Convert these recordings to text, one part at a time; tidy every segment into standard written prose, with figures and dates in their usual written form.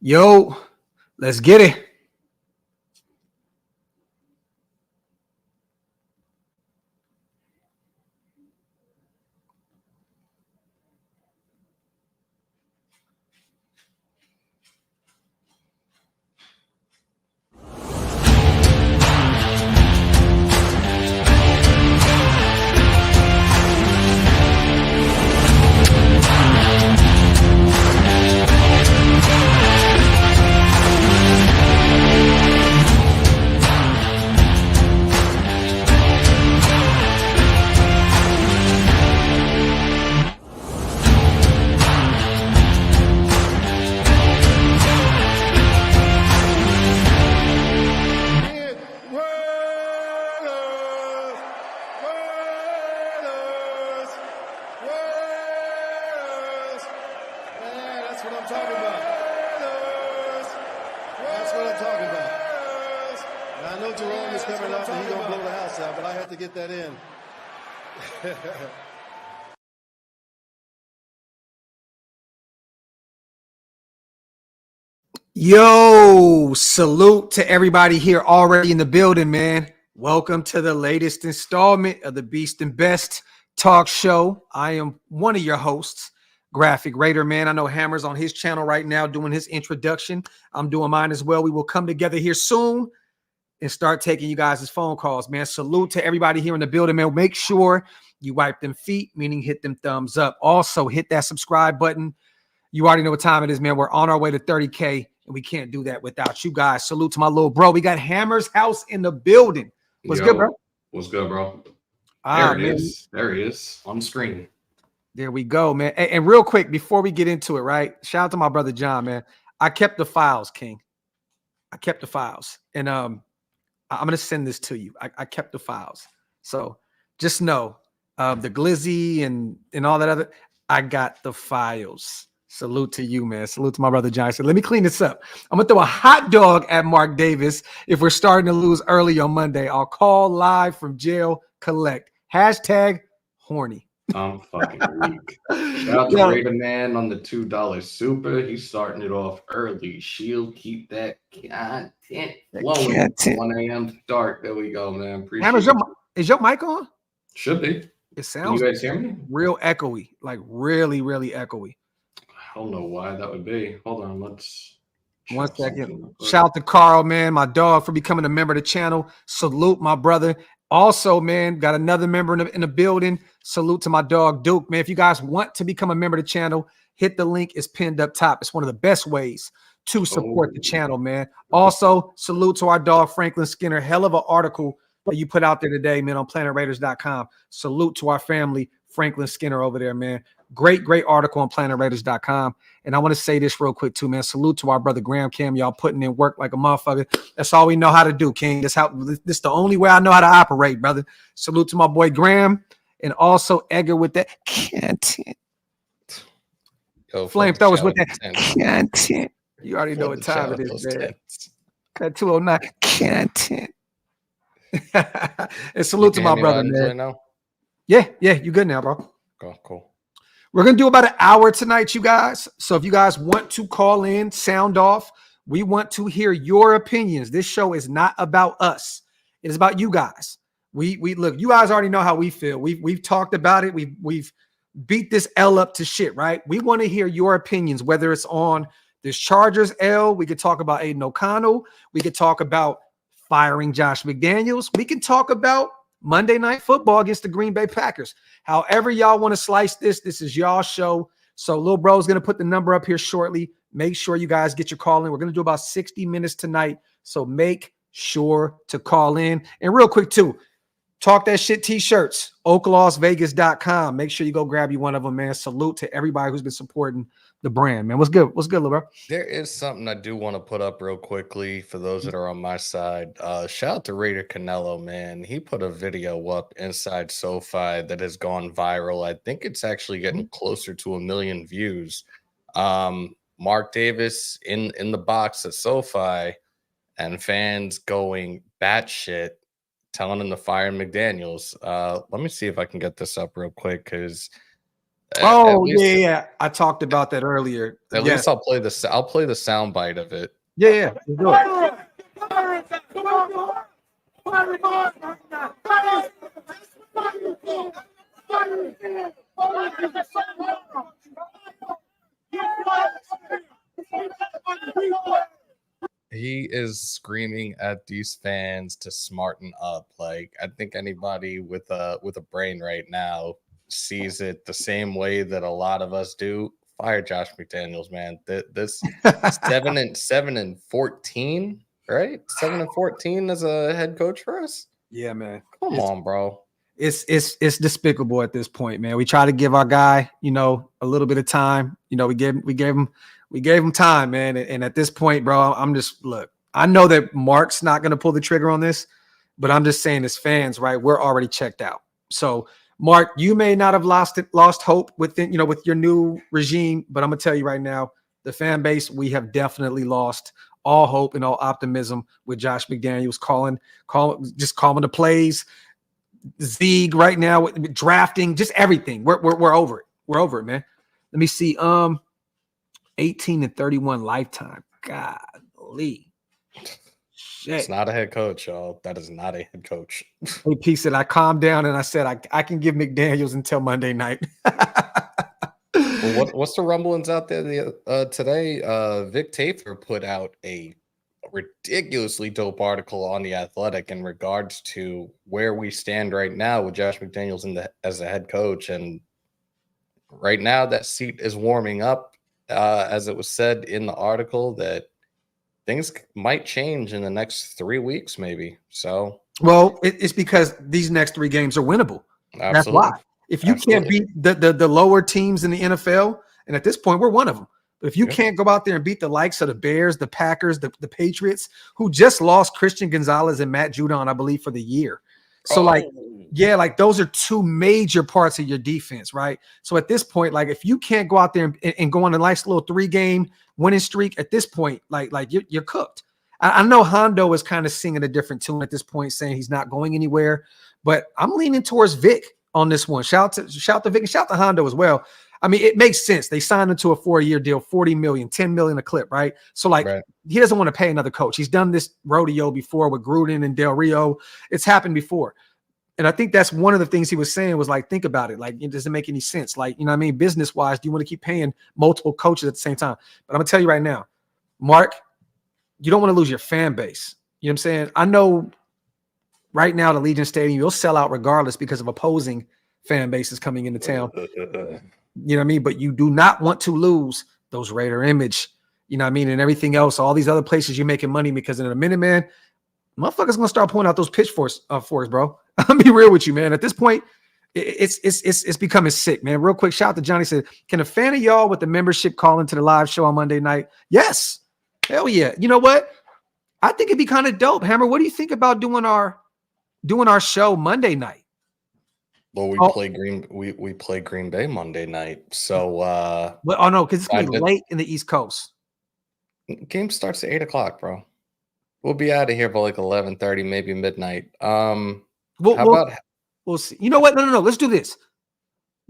Yo, let's get it. Yo, salute to everybody here already in the building, man. Welcome to the latest installment of the Beast and Best Talk Show. I am one of your hosts, Graphk Raider, man. I know Hammer's on his channel right now doing his introduction. I'm doing mine as well. We will come together here soon and start taking you guys' phone calls, man. Salute to everybody here in the building, man. Make sure you wipe them feet, meaning hit them thumbs up. Also, hit that subscribe button. You already know what time it is, man. We're on our way to 30K, and we can't do that without you guys. Salute to my little bro. We got Hammer's house in the building. What's good, bro? What's good, bro? There it is. There he is on the screen. There we go, man. And real quick, before we get into it, right? Shout out to my brother John, man. I kept the files, King. I kept the files. And I'm going to send this to you. I kept the files. So just know the glizzy and all that other, I got the files. Salute to you, man. Salute to my brother John. So let me clean this up. I'm going to throw a hot dog at Mark Davis if we're starting to lose early on Monday. I'll call live from jail, collect. Hashtag horny. I'm fucking weak. Shout out to Raider Man on the $2 super. He's starting it off early. She'll keep that content flowing. 1 a.m. start. There we go, man. Appreciate it. Is your mic on? Should be. It sounds. Can you guys hear me? Real echoey, like really, really echoey. I don't know why that would be. Hold on, let's. 1 second. Shout out to Carl, man, my dog, for becoming a member of the channel. Salute, my brother. Also, man, got another member in the building. Salute to my dog, Duke. Man, if you guys want to become a member of the channel, hit the link. It's pinned up top. It's one of the best ways to support the channel, man. Also, salute to our dog, Franklin Skinner. Hell of an article that you put out there today, man, on PlanetRaiders.com. Salute to our family, Franklin Skinner over there, man. Great article on PlanetRaiders.com. And I want to say this real quick too, man. Salute to our brother Graham Cam. Y'all putting in work like a motherfucker. That's all we know how to do, King. This is the only way I know how to operate, brother. Salute to my boy Graham and also Edgar with that content. Flamethrowers with that content. You already know what time it is, man. Cut 209 content. And salute to my brother, man. Yeah, you good now, bro. Cool. We're going to do about an hour tonight, you guys. So if you guys want to call in, sound off, we want to hear your opinions. This show is not about us. It is about you guys. We look, you guys already know how we feel. We've talked about it. We've beat this L up to shit, right? We want to hear your opinions, whether it's on this Chargers L. We could talk about Aiden O'Connell. We could talk about firing Josh McDaniels. We can talk about Monday Night Football against the Green Bay Packers. However y'all want to slice this is y'all show. So Lil Bro's going to put the number up here shortly. Make sure you guys get your call in. We're going to do about 60 minutes tonight. So make sure to call in. And real quick too, Talk That Shit t-shirts, OakLosVegas.com. Make sure you go grab you one of them, man. Salute to everybody who's been supporting the brand, man. What's good? What's good, Lil Bro? There is something I do want to put up real quickly for those that are on my side. Shout out to Raider Canelo, man. He put a video up inside SoFi that has gone viral. I think it's actually getting closer to 1 million views. Mark Davis in the box at SoFi and fans going batshit, telling him to fire McDaniels. Let me see if I can get this up real quick because Oh, yeah. I talked about that earlier. At least I'll play the sound bite of it. Yeah. Let's do it. He is screaming at these fans to smarten up. Like, I think anybody with a brain right now sees it the same way that a lot of us do. Fire Josh McDaniels, man. This 7-14, right? 7-14 as a head coach for us. Yeah, man. Come on, bro. It's despicable at this point, man. We try to give our guy, a little bit of time. We gave him time, man. And at this point, bro, I know that Mark's not going to pull the trigger on this, but I'm just saying as fans, right, we're already checked out. So, Mark, you may not have lost hope with your new regime, but I'm going to tell you right now, the fan base, we have definitely lost all hope and all optimism with Josh McDaniels calling the plays, Zeeg right now with drafting, just everything. We're over it. We're over it, man. Let me see. 18-31 lifetime. Golly. Shit. It's not a head coach, y'all. That is not a head coach. AP said, I calmed down and I said, I can give McDaniels until Monday night. Well, what's the rumblings out there today? Vic Tafur put out a ridiculously dope article on The Athletic in regards to where we stand right now with Josh McDaniels as a head coach. And right now that seat is warming up. As it was said in the article, that things might change in the next 3 weeks, maybe. So, well, it's because these next 3 games are winnable. Absolutely. That's why. If you can't beat the lower teams in the NFL, and at this point we're one of them, but if you can't go out there and beat the likes of the Bears, the Packers, the Patriots, who just lost Christian Gonzalez and Matt Judon, I believe, for the year. So those are 2 major parts of your defense, right? So at this point, if you can't go out there and go on a nice little 3-game winning streak, at this point, you're cooked. I know Hondo is kind of singing a different tune at this point, saying he's not going anywhere, but I'm leaning towards Vic on this one. Shout to Vic and shout to Hondo as well. I mean, it makes sense. They signed him to a 4-year deal, $40 million, $10 million a clip, right? So He doesn't want to pay another coach. He's done this rodeo before with Gruden and Del Rio. It's happened before. And I think that's one of the things he was saying was think about it. It doesn't make any sense. Business wise, do you want to keep paying multiple coaches at the same time? But I'm gonna tell you right now, Mark, you don't want to lose your fan base. You know what I'm saying? I know right now the Legion Stadium, you'll sell out regardless because of opposing fan bases coming into town. You know what I mean? But you do not want to lose those Raider image, and everything else, all these other places you're making money, because in a minute, man, motherfuckers gonna start pulling out those pitchforks for us, bro. I'll be real with you, man. At this point, it's becoming sick, man. Real quick, shout out to Johnny, said, can a fan of y'all with the membership call into the live show on Monday night? Yes. Hell yeah. You know what? I think it'd be kind of dope. Hammer, what do you think about doing our show Monday night? Well, we play Green Bay Monday night. So no, because it's gonna be late in the East Coast. Game starts at 8:00, bro. We'll be out of here by 11:30, maybe midnight. We'll see. You know what? No. Let's do this.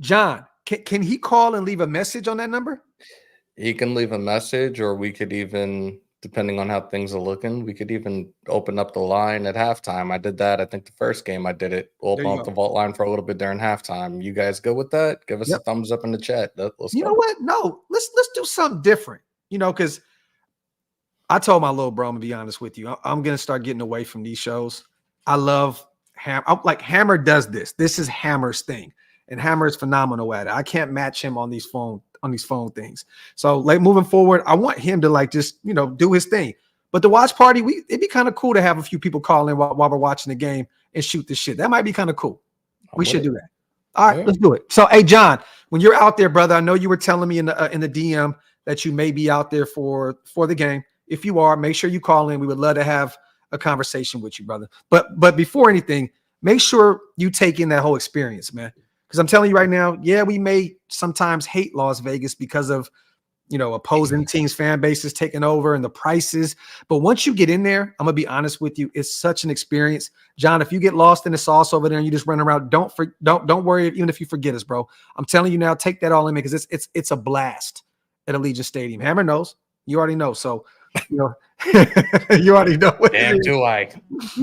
John, can he call and leave a message on that number? He can leave a message, or we could even, depending on how things are looking, we could even open up the line at halftime. I did that. I think the first game I did it. We'll open up the vault line for a little bit during halftime. You guys go with that? Give us a thumbs up in the chat. Let's know what? No, let's do something different. Because I told my little bro, I'm gonna be honest with you, I'm gonna start getting away from these shows. I love Hammer does this. This is Hammer's thing, and Hammer is phenomenal at it. I can't match him on these phone things. So moving forward, I want him to just do his thing. But the watch party, it'd be kind of cool to have a few people call in while we're watching the game and shoot the shit. That might be kind of cool. We should do that. All right, let's do it. So, hey, John, when you're out there, brother, I know you were telling me in the DM that you may be out there for the game. If you are, make sure you call in. We would love to have a conversation with you, brother. But before anything, make sure you take in that whole experience, man. Because I'm telling you right now, we may sometimes hate Las Vegas because of opposing teams' fan bases taking over and the prices. But once you get in there, I'm gonna be honest with you, it's such an experience. John, if you get lost in the sauce over there and you just run around, don't worry, even if you forget us, bro. I'm telling you now, take that all in because it's a blast at Allegiant Stadium. Hammer knows, you already know. So you already know what. Damn, do I?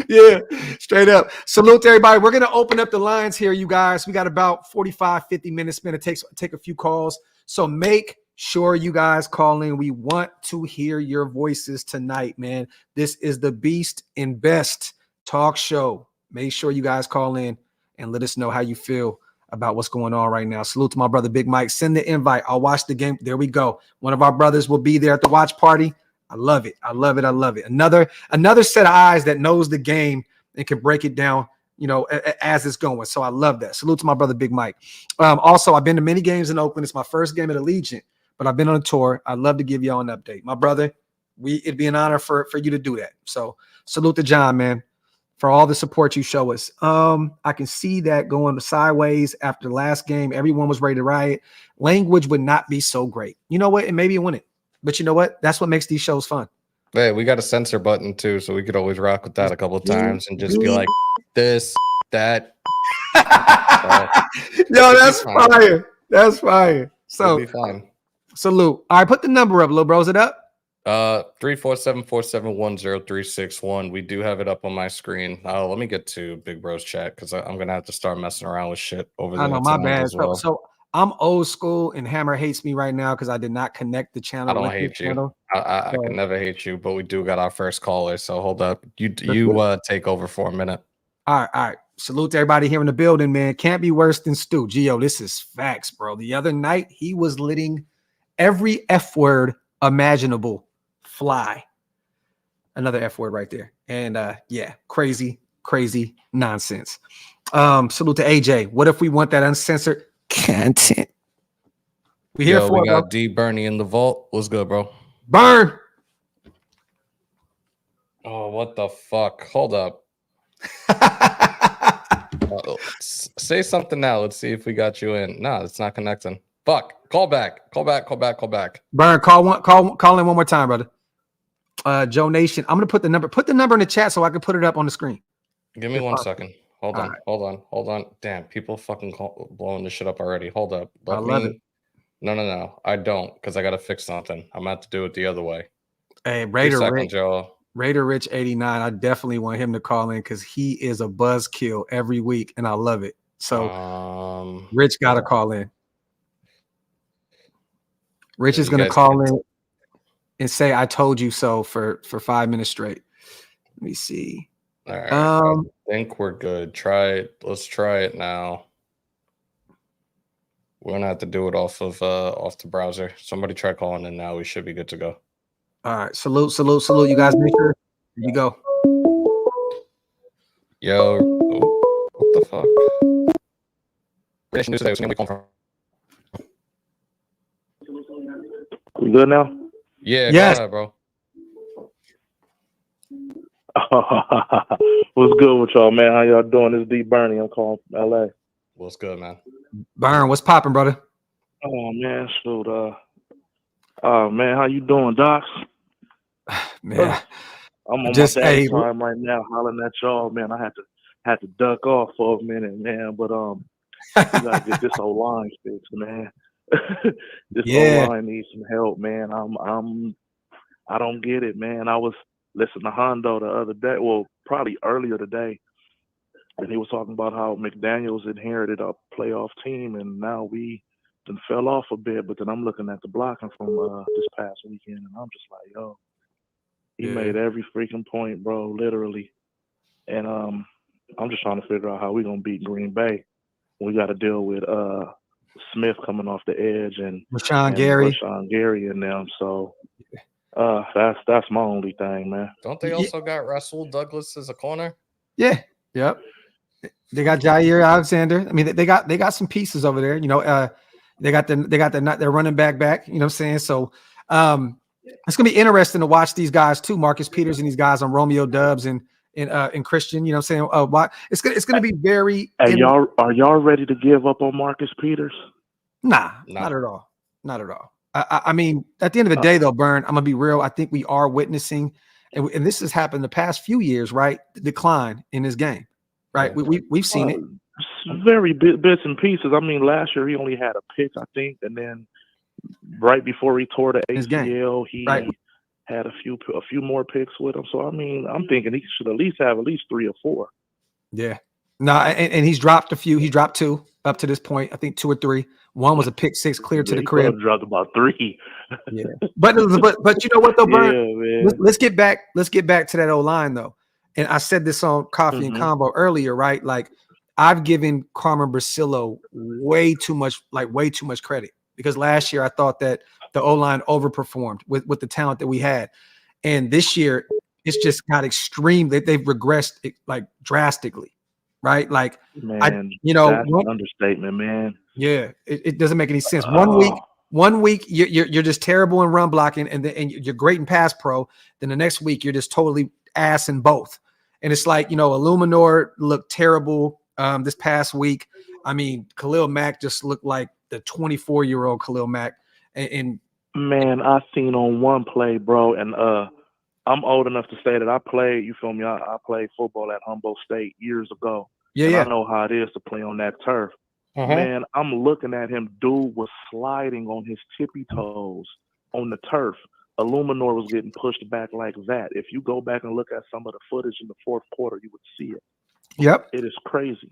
Yeah, straight up. Salute to everybody. We're gonna open up the lines here, you guys. We got about 45-50 minutes. Gonna take a few calls. So make sure you guys call in. We want to hear your voices tonight, man. This is the Beast and Best talk show. Make sure you guys call in and let us know how you feel about what's going on right now. Salute to my brother Big Mike. Send the invite. I'll watch the game. There we go. One of our brothers will be there at the watch party. I love it. I love it. I love it. Another set of eyes that knows the game and can break it down, as it's going. So I love that. Salute to my brother Big Mike. Also, I've been to many games in Oakland. It's my first game at Allegiant, but I've been on a tour. I'd love to give y'all an update. My brother, it'd be an honor for you to do that. So salute to John, man, for all the support you show us. I can see that going sideways after the last game. Everyone was ready to riot. Language would not be so great. You know what? And maybe it wouldn't. But you know what? That's what makes these shows fun. Hey, we got a censor button too, so we could always rock with that a couple of times and just be like this, that. Yo, that's fire. That's fire. So be fine. Salute. All right, put the number up, little bro. Is it up? 347-471-0361. We do have it up on my screen. Let me get to Big Bro's chat because I'm gonna have to start messing around with shit over there. I know, my bad. So I'm old school, and Hammer hates me right now because I did not connect the channel. I don't hate you. I can never hate you, but we do got our first caller. So hold up. You take over for a minute. All right. Salute to everybody here in the building, man. Can't be worse than Stu. Gio, this is facts, bro. The other night, he was letting every F word imaginable fly. Another F word right there. And crazy nonsense. Salute to AJ. What if we want that uncensored content? We here for we got D Bernie in the vault. What's good, bro? Burn. Oh, what the fuck? Hold up. Say something now. Let's see if we got you in. No, it's not connecting. Fuck. Call back. Burn. Call in one more time, brother. Joe Nation. I'm gonna put the number in the chat so I can put it up on the screen. Give me 1 second. Hold on. Damn, people fucking blowing this shit up already. Hold up. I love it. No. I don't, because I gotta fix something. I'm gonna have to do it the other way. Hey, Raider Rich 89. I definitely want him to call in because he is a buzzkill every week, and I love it. So Rich gotta call in. Rich is gonna call in and say I told you so for 5 minutes straight. Let me see. All right. I think we're good. Try it. Let's try it now. We're gonna have to do it off the browser. Somebody try calling in now. We should be good to go. All right. Salute. You guys make sure. Here you go. Yo, what the fuck? We good now? Yeah, yes. Go ahead, bro. What's good with y'all, man? How y'all doing? This is D Bernie. I'm calling from LA. What's good, man? Byron, what's popping, brother? Oh man, shoot. Man, how you doing, Docs? Man, I'm on just my dad's time right now, hollering at y'all, man. I had to duck off for a minute, man. But you gotta get this whole line fixed, man. This whole line needs some help, man. I don't get it, man. I was listening to Hondo the other day, well, probably earlier today, and he was talking about how McDaniels inherited a playoff team, and now we done fell off a bit. But then I'm looking at the blocking from this past weekend, and I'm just like, yo, he made every freaking point, bro, literally. And I'm just trying to figure out how we're gonna beat Green Bay. We got to deal with Smith coming off the edge and Rashawn Gary and them. So that's my only thing, man. Don't they also got Rasul Douglas as a corner? Yeah. Yep. They got Jair Alexander. I mean, they got some pieces over there. You know, they got their running back. You know what I'm saying? So it's gonna be interesting to watch these guys too, Marcus Peters and these guys on Romeo Dubs and Christian. You know what I'm saying? Why it's gonna be very. Hey, are y'all ready to give up on Marcus Peters? Nah, not at all. Not at all. I mean, at the end of the day, though, Burn, I'm gonna be real. I think we are witnessing, and this has happened the past few years, right? The decline in this game, right? Yeah. We've seen it. Very bits and pieces. I mean, last year he only had a pick, I think, and then right before he tore the ACL, he had a few more picks with him. So I mean, I'm thinking he should at least have 3 or 4. Yeah. No, and he's dropped a few. He dropped 2 up to this point. I think 2 or 3. One was a pick 6 clear to the crib. Dropped about 3. Yeah. But you know what though, Burn? Yeah, man. Let's get back to that O-line though. And I said this on Coffee and Combo earlier, right? Like I've given Carmen Bracillo way too much credit because last year I thought that the O-line overperformed with the talent that we had. And this year it's just got extreme. They've regressed like drastically, right? Like, man, that's an understatement, man. Yeah, it doesn't make any sense. One week you're just terrible in run blocking, and you're great in pass pro. Then the next week you're just totally ass in both. And it's like, Illuminor looked terrible this past week. I mean, Khalil Mack just looked like the 24-year-old Khalil Mack. And man, I seen on one play, bro, and I'm old enough to say that I played. You feel me? I played football at Humboldt State years ago. Yeah. I know how it is to play on that turf. Man, I'm looking at him. Dude was sliding on his tippy toes on the turf. Illuminor was getting pushed back like that. If you go back and look at some of the footage in the fourth quarter, you would see it. Yep. It is crazy.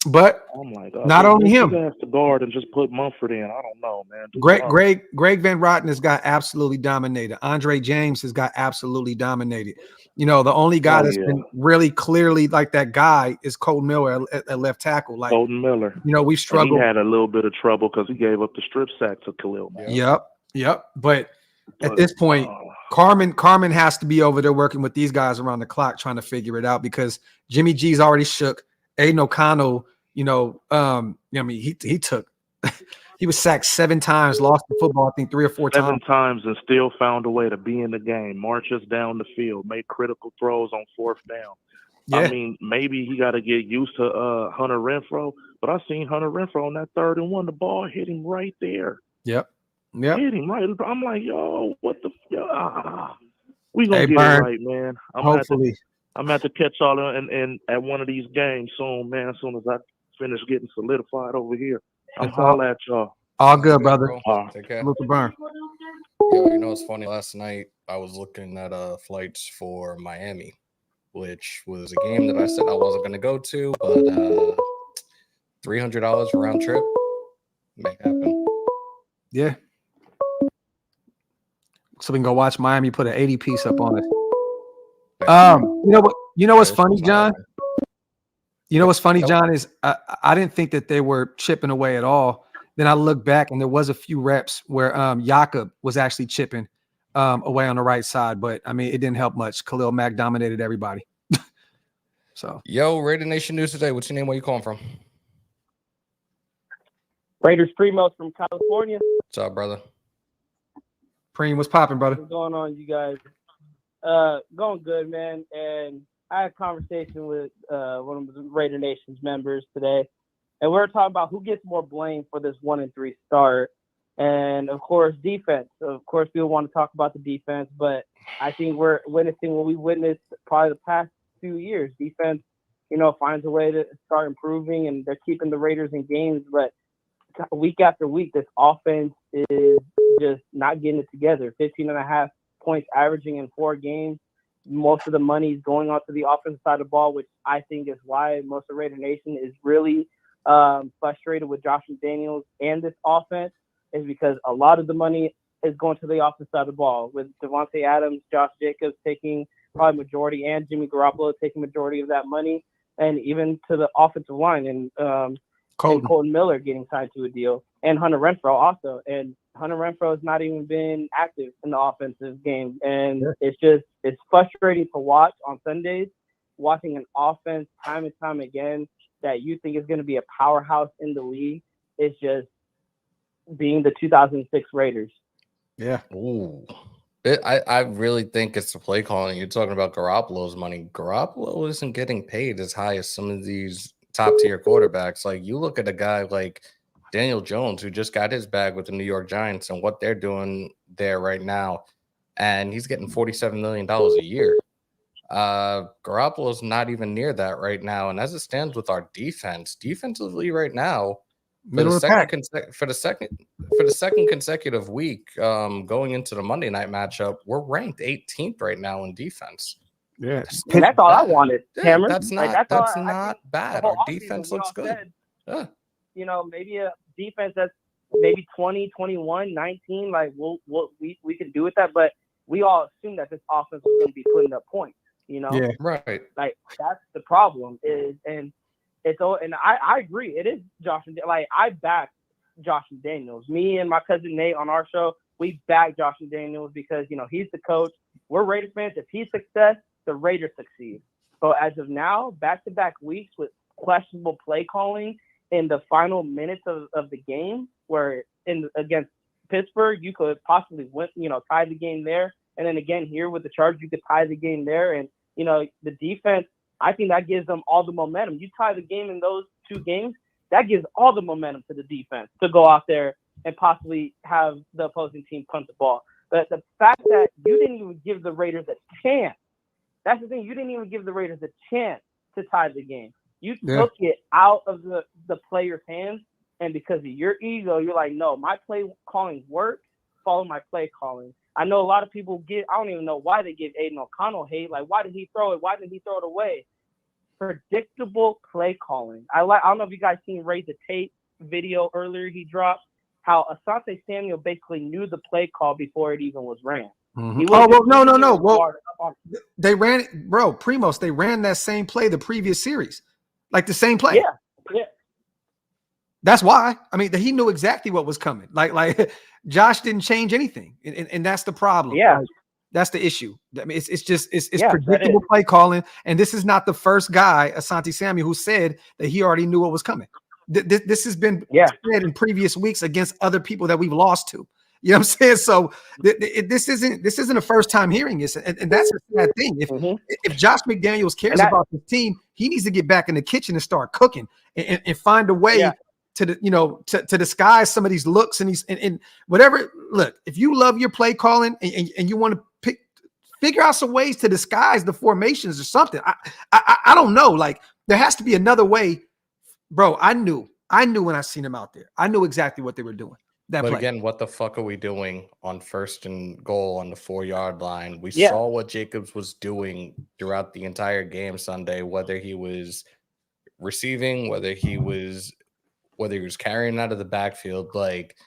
But I'm like, not only him. Has to guard and just put Mumford in. I don't know, man. Greg Van Rotten has got absolutely dominated. Andre James has got absolutely dominated. The only guy that's been really clearly like that guy is Colton Miller at left tackle. Like Colton Miller. We've struggled. And he had a little bit of trouble because he gave up the strip sack to Khalil. Yep. But at this point, Carmen has to be over there working with these guys around the clock trying to figure it out because Jimmy G's already shook. Aiden O'Connell, he took he was sacked 7 times, lost the football, I think 3 or 4 times. 7 times and still found a way to be in the game, marches down the field, made critical throws on 4th down. Yeah. I mean, maybe he got to get used to Hunter Renfrow, but I seen Hunter Renfrow on that 3rd and 1, the ball hit him right there. Yep. Hit him right. I'm like, yo, what the we gonna get it right, man. Hopefully. I'm gonna have to catch y'all and at one of these games soon, man. As soon as I finish getting solidified over here, I'm holler at y'all. All good, brother. Take care. Burn. Yo, it's funny. Last night I was looking at flights for Miami, which was a game that I said I wasn't going to go to, but $300 round trip may happen. Yeah. So we can go watch Miami put an 80 piece up on it. You know what's funny, John? John, is I didn't think that they were chipping away at all. Then I looked back and there was a few reps where Jakob was actually chipping away on the right side, but I mean it didn't help much. Khalil Mack dominated everybody. So Raider Nation News today. What's your name? Where you calling from? Raiders Primos from California. What's up, brother? Preem, what's popping, brother? What's going on, you guys? Going good, man. And I had a conversation with one of the Raider Nation's members today, and we were talking about who gets more blame for this 1-3 start. And of course, defense. Of course, people want to talk about the defense, but I think we're witnessing what we witnessed probably the past 2 years. Defense, finds a way to start improving, and they're keeping the Raiders in games. But week after week, this offense is just not getting it together. 15.5 points averaging in 4 games. Most of the money is going on to the offensive side of the ball, which I think is why most of Raider Nation is really frustrated with Josh McDaniels and this offense, is because a lot of the money is going to the offensive side of the ball, with Devontae Adams, Josh Jacobs taking probably majority, and Jimmy Garoppolo taking majority of that money, and even to the offensive line, and Colton Miller getting signed to a deal, and Hunter Renfrow also. And Hunter Renfrow has not even been active in the offensive game. And it's frustrating to watch on Sundays, watching an offense time and time again that you think is going to be a powerhouse in the league. It's just being the 2006 Raiders. Yeah. Ooh. I really think it's the play calling. You're talking about Garoppolo's money. Garoppolo isn't getting paid as high as some of these top tier quarterbacks. Like, you look at a guy like Daniel Jones, who just got his bag with the New York Giants and what they're doing there right now. And he's getting $47 million a year. Garoppolo's not even near that right now. And as it stands with our defensively right now, for the second consecutive week, going into the Monday night matchup, we're ranked 18th right now in defense. Yeah, and that's all I wanted, Cameron. That's not bad. Our defense looks good. Said, you know, maybe a defense that's maybe 20, 21, 19. Like we can do with that, but we all assume that this offense was going to be putting up points. You know, yeah, right. Like that's the problem is, and it's all. And I agree, it is Josh and like I back Josh McDaniels. Me and my cousin Nate on our show, we back Josh McDaniels because you know he's the coach. We're Raiders fans. If he's success, the Raiders succeed. So as of now, back-to-back weeks with questionable play calling in the final minutes of the game, where against Pittsburgh you could possibly win, you know, tie the game there, and then again here with the Chargers you could tie the game there, and you know the defense. I think that gives them all the momentum. You tie the game in those two games, that gives all the momentum to the defense to go out there and possibly have the opposing team punt the ball. But the fact that you didn't even give the Raiders a chance, that's the thing. You didn't even give the Raiders a chance to tie the game. You took it out of the players' hands, and because of your ego, you're like, no, my play calling works. Follow my play calling. I know a lot of people I don't even know why they give Aiden O'Connell hate. Like, why did he throw it? Why did he throw it away? Predictable play calling. I don't know if you guys seen Ray the Tate video earlier he dropped, how Asante Samuel basically knew the play call before it even was ran. Mm-hmm. Oh, well, no. Well, they ran it, bro. Primos, they ran that same play the previous series, like the same play. Yeah. That's why. I mean, he knew exactly what was coming. Like Josh didn't change anything, and that's the problem. Yeah, that's the issue. I mean, it's predictable play calling, and this is not the first guy, Asante Samuel, who said that he already knew what was coming. This has been said in previous weeks against other people that we've lost to. You know what I'm saying? So this isn't a first time hearing this, and that's a sad thing. If Josh McDaniels cares about the team, he needs to get back in the kitchen and start cooking and find a way to disguise some of these looks and whatever. Look, if you love your play calling and you want to figure out some ways to disguise the formations or something, I don't know. Like there has to be another way, bro. I knew when I seen them out there. I knew exactly what they were doing. But again, what the fuck are we doing on 1st and goal on the 4-yard line? We saw what Jacobs was doing throughout the entire game Sunday, whether he was receiving, whether he was carrying out of the backfield. Like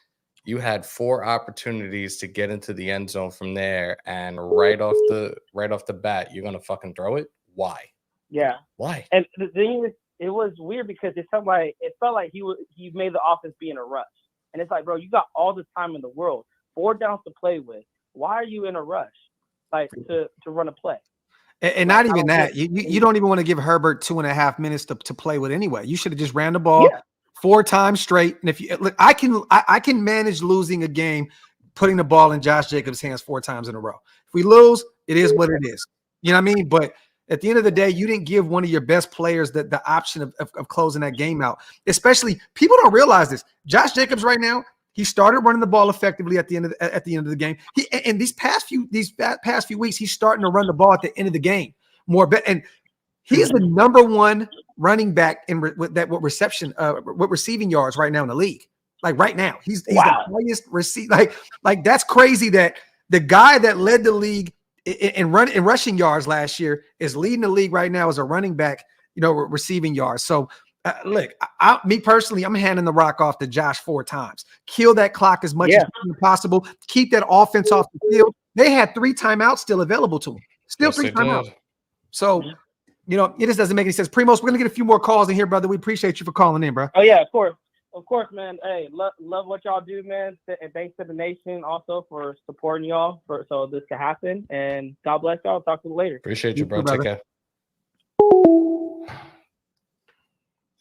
you had 4 opportunities to get into the end zone from there, and right off the bat, you're gonna fucking throw it. Why? Yeah. Why? And the thing is, it was weird because it felt like he made the offense be in a rush. And it's like, bro, you got all the time in the world, 4 downs to play with. Why are you in a rush, like to run a play? And not even that. You don't even want to give Herbert 2.5 minutes to play with anyway. You should have just ran the ball 4 times straight. And if you look, I can manage losing a game, putting the ball in Josh Jacobs' hands 4 times in a row. If we lose, it is what it is. You know what I mean? But at the end of the day, you didn't give one of your best players the option of closing that game out. Especially, people don't realize this. Josh Jacobs right now, he started running the ball effectively at the end of the game. And these past few weeks, he's starting to run the ball at the end of the game more. And he's the number 1 running back with receiving yards right now in the league. Like right now, he's the highest receive. Like that's crazy that the guy that led the league in rushing yards last year is leading the league right now as a running back, receiving yards. So look, me personally, I'm handing the rock off to Josh 4 times. Kill that clock as much as possible. Keep that offense off the field. They had 3 timeouts still available to them. Still 3 timeouts. So, it just doesn't make any sense. Primos, we're going to get a few more calls in here, brother. We appreciate you for calling in, bro. Oh, yeah, of course. Of course, man. Hey, love what y'all do, man. And thanks to the nation also for supporting y'all so this can happen. And God bless y'all. Talk to you later. Appreciate you, bro. Take care.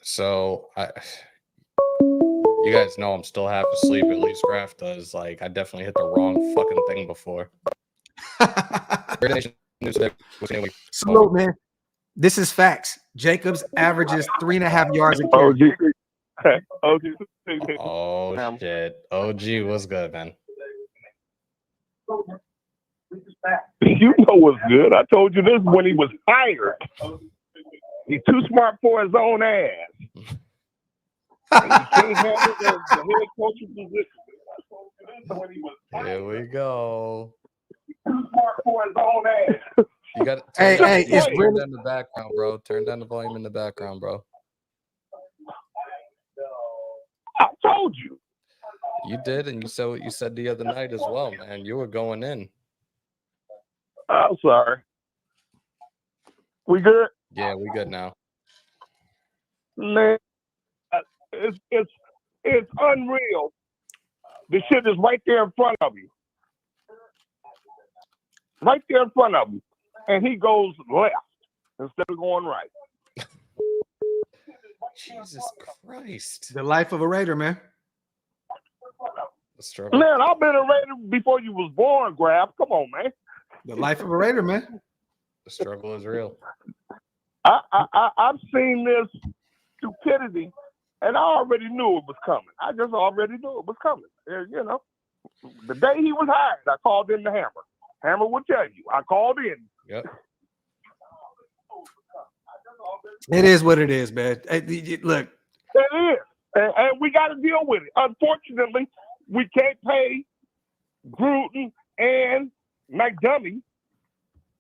So you guys know I'm still half asleep. At least Graphk does. Like I definitely hit the wrong fucking thing before. Salute, man. This is facts. Jacobs averages 3.5 yards a carry. OG. Oh shit. OG, what's good, man? You know what's good. I told you this when he was hired. He's too smart for his own ass. And he can't handle the head coaching position. Here we go. Too smart for his own ass. You got hey, it's turn really down the background, bro. Turn down the volume in the background, bro. I told you. You did, and you said what you said the other night as well, man. You were going in. I'm sorry. We good? Yeah, we good now. Man, it's unreal. The shit is right there in front of you. Right there in front of you. And he goes left instead of going right. Jesus Christ. the life of a Raider, man. The struggle. Man, I've been a Raider before you was born, Graphk. Come on, man. The life of a Raider, man. The struggle is real. I've seen this stupidity, and I already knew it was coming. I just already knew it was coming. You know, the day he was hired, I called in the Hammer. Hammer will tell you, I called in. Yep. It is what it is, man. Look, It is, and we got to deal with it. Unfortunately, we can't pay Gruden and McDummy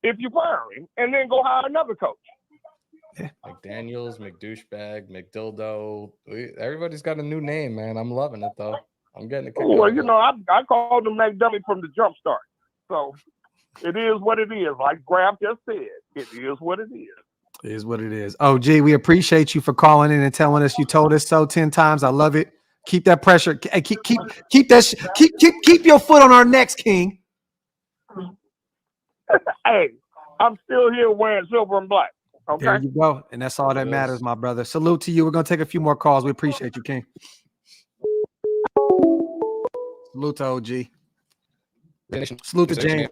if you fire him, and then go hire another coach. McDaniels, McDouchebag, McDildo. Everybody's got a new name, man. I'm loving it, though. I'm getting a kick out Well, of you it. know, I called him McDummy from the jump start. So it is what it is. Like Graphk just said, it is what it is. it is what it is. Oh, gee, we appreciate you for calling in and telling us you told us so 10 times. I love it. Keep that pressure. Hey, keep that. Keep your foot on our necks, King. Hey, I'm still here wearing silver and black. Okay. There you go. And that's all that matters, my brother. Salute to you. We're going to take a few more calls. We appreciate you, King. Salute to OG. Salute to James.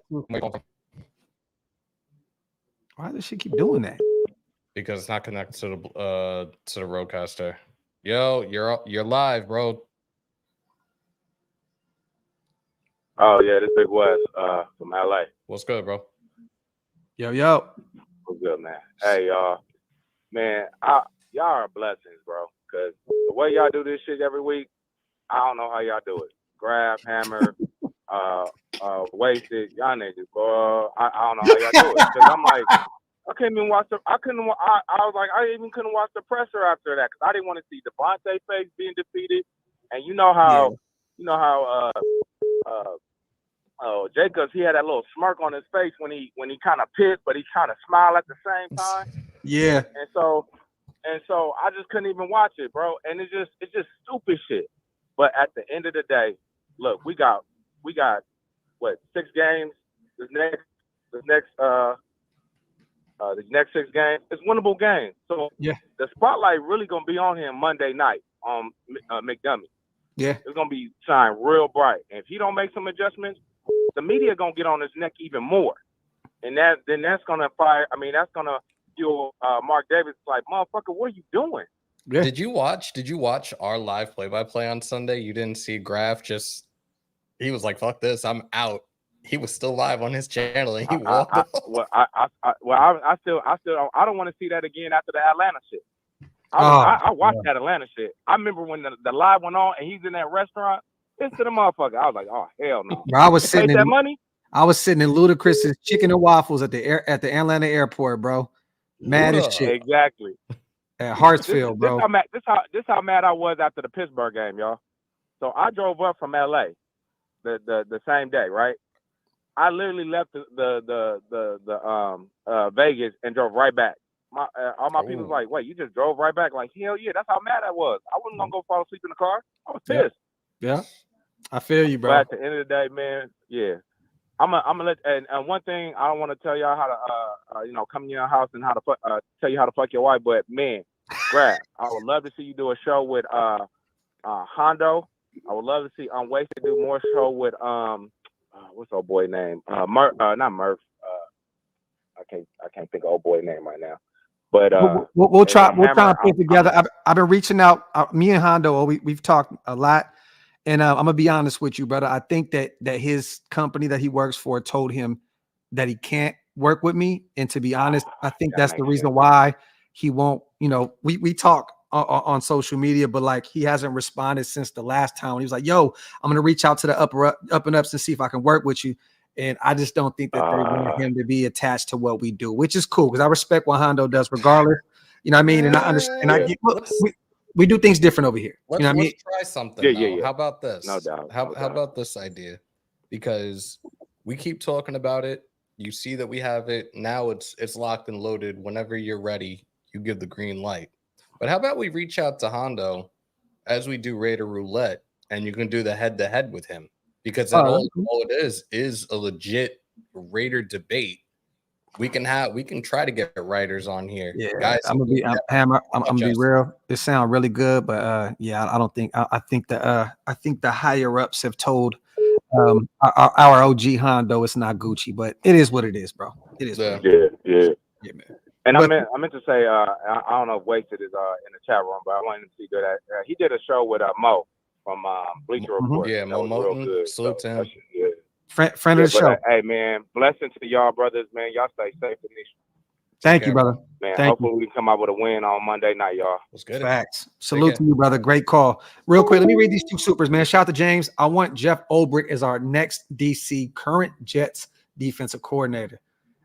Why does she keep doing that? Because it's not connected to the roadcaster. Yo, you're live, bro. Oh yeah, this Big West from LA. What's good, bro? Yo. What's good, man? Hey, y'all. Man, y'all are blessings, bro. Cause the way y'all do this shit every week, I don't know how y'all do it. Graphk, Hammer, Wasted, y'all niggas, bro. I don't know how y'all do it. Cause I'm like, I couldn't even watch I was like, I even couldn't watch the presser after that because I didn't want to see Devontae face being defeated. And you know how Jacobs, he had that little smirk on his face when he kind of pissed, but he kind of smiled at the same time. Yeah. And so I just couldn't even watch it, bro. And it's just stupid shit. But at the end of the day, look, we got what, 6 games? The next 6 games, it's winnable games. So yeah, the spotlight really gonna be on him Monday night on McDummy. Yeah, it's gonna be shined real bright. And if he don't make some adjustments, the media gonna get on his neck even more. And that's gonna fire. I mean, that's gonna fuel Mark Davis like, motherfucker, what are you doing? Yeah. Did you watch our live play-by-play on Sunday? You didn't see Graphk he was like, fuck this, I'm out. He was still live on his channel and he walked off. I don't want to see that again after the Atlanta shit. I watched that Atlanta shit. I remember when the live went on and he's in that restaurant. It's to the motherfucker. I was like, oh hell no. Bro, I was sitting that money. I was sitting in Ludacris's Chicken and Waffles at the Atlanta airport, bro. Mad as shit. Exactly. At Hartsfield, bro. This how mad I was after the Pittsburgh game, y'all. So I drove up from LA the same day, right? I literally left the Vegas and drove right back. All my people was like, wait, you just drove right back? Like, hell yeah, that's how mad I was. I wasn't gonna go fall asleep in the car. I was pissed. Yeah. I feel you, bro. But at the end of the day, man, yeah. I'm gonna let and one thing I don't want to tell y'all how to come to your house and how to tell you how to fuck your wife, but man, Graphk, I would love to see you do a show with Hondo. I would love to see Wasted do more show with what's old boy name? Not Murph. I can't think of old boy name right now. But we'll try. We'll try Hammer, and put together. I've been reaching out. Me and Hondo, we've talked a lot, and I'm gonna be honest with you, brother. I think that his company that he works for told him that he can't work with me, and to be honest, I think that's the reason why he won't. You know, we talk on social media, but like he hasn't responded since the last time. He was like, "Yo, I'm gonna reach out to the up and ups to see if I can work with you." And I just don't think that they want him to be attached to what we do, which is cool because I respect what Hondo does regardless. You know what I mean? And I understand. And I get, look, we do things different over here. You know what I mean? Let's try something. Yeah. How about this? No doubt. How about this idea? Because we keep talking about it. You see that we have it. Now it's locked and loaded. Whenever you're ready, you give the green light. But how about we reach out to Hondo as we do Raider Roulette, and you can do the head-to-head with him? Because all it is a legit Raider debate. We can try to get writers on here. Yeah, guys. I'm gonna be real. It sounds really good, but I don't think I think the higher ups have told our OG Hondo it's not Gucci, but it is what it is, bro. It is. Yeah, man. And I meant to say I don't know if Wasted is in the chat room, but I wanted to see that he did a show with Mo from Bleacher Report. Yeah, Mo Moten. Salute to him. Friend of the show. Hey, man, blessings to y'all, brothers, man. Y'all stay safe in this. Thank you, brother. Man, hopefully we come out with a win on Monday night, y'all. That's good. Facts. Salute to you, brother. Great call. Real quick, let me read these two supers, man. Shout out to James. I want Jeff Ulbrich as our next DC, current Jets defensive coordinator,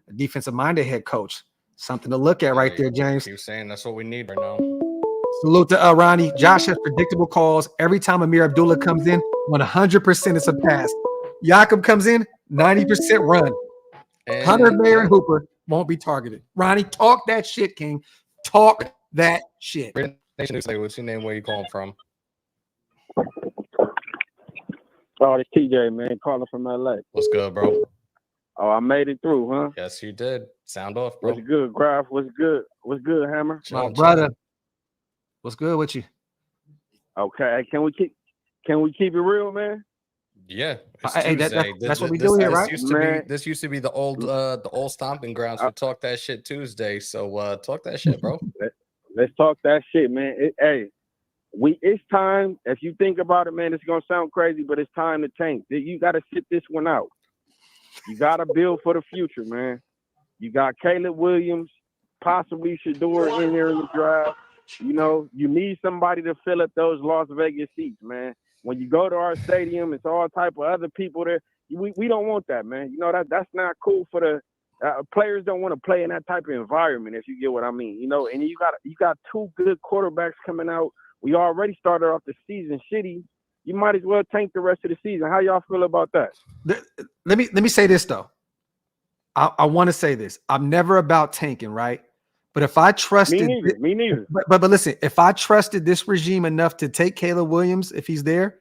a defensive-minded head coach. Something to look at right there, James. You're saying that's what we need right now. Salute to Ronnie. Josh has predictable calls. Every time Amir Abdullah comes in, 100% it's a pass. Jakob comes in, 90% run. Hunter, Mayer, and Hooper won't be targeted. Ronnie, talk that shit, King. Talk that shit. What's your name? Where you calling from? Oh, it's TJ, man. Calling from LA. What's good, bro? Oh, I made it through, huh? Yes, you did. Sound off, bro. What's good, Graphk? What's good? What's good, Hammer? My brother. What's good with you? Okay. Can we keep it real, man? Yeah, hey, that's what we do here, right? This used to be the old stomping grounds for Talk That Shit Tuesday. So talk that shit, bro. Let's talk that shit, man. It's time. If you think about it, man, it's gonna sound crazy, but it's time to change. You got to sit this one out. You got to build for the future, man. You got Caleb Williams, possibly Shador in there in the draft. You know, you need somebody to fill up those Las Vegas seats, man. When you go to our stadium, it's all type of other people there. We don't want that, man. You know, that's not cool for the players. Don't want to play in that type of environment, if you get what I mean. You know, and you got two good quarterbacks coming out. We already started off the season shitty. You might as well tank the rest of the season. How y'all feel about that? Let me say this though. I want to say this. I'm never about tanking, right? But if I trusted, me neither. But listen, if I trusted this regime enough to take Caleb Williams, if he's there,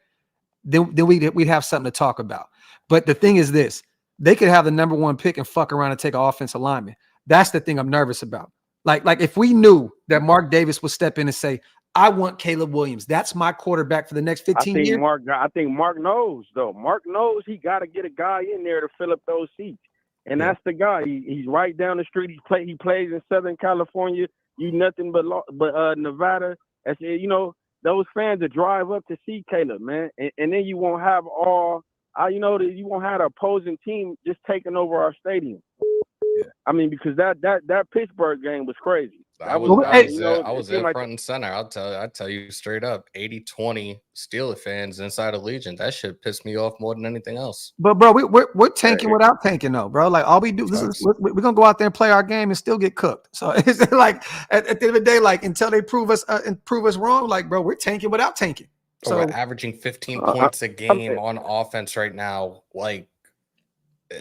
then we'd have something to talk about. But the thing is this: they could have the number one pick and fuck around and take an offensive lineman. That's the thing I'm nervous about. Like if we knew that Mark Davis would step in and say, "I want Caleb Williams. That's my quarterback for the next 15 years." I think Mark knows though. Mark knows he got to get a guy in there to fill up those seats. And that's the guy. He's right down the street. He plays in Southern California. You nothing but Nevada. As you know, those fans that drive up to see Caleb, man. And then you won't have you won't have the opposing team just taking over our stadium. Yeah. I mean, because that Pittsburgh game was crazy. I was there front and center. I'll tell you straight up, 80-20 Steelers fans inside Allegiant. That shit pissed me off more than anything else. But bro, we're tanking without tanking though, bro. Like all we do, we're gonna go out there and play our game and still get cooked. So it's like at the end of the day, like until they prove us wrong, like bro, we're tanking without tanking. So we're averaging 15 points a game on offense right now. Like,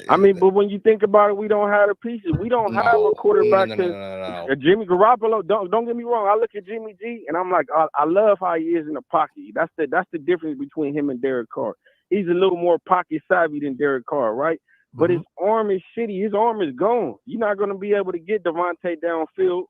I mean, but when you think about it, we don't have the pieces. We don't have a quarterback. No. Jimmy Garoppolo. Don't get me wrong. I look at Jimmy G, and I'm like, I love how he is in the pocket. That's the difference between him and Derek Carr. He's a little more pocket savvy than Derek Carr, right? But his arm is shitty. His arm is gone. You're not going to be able to get Devontae downfield.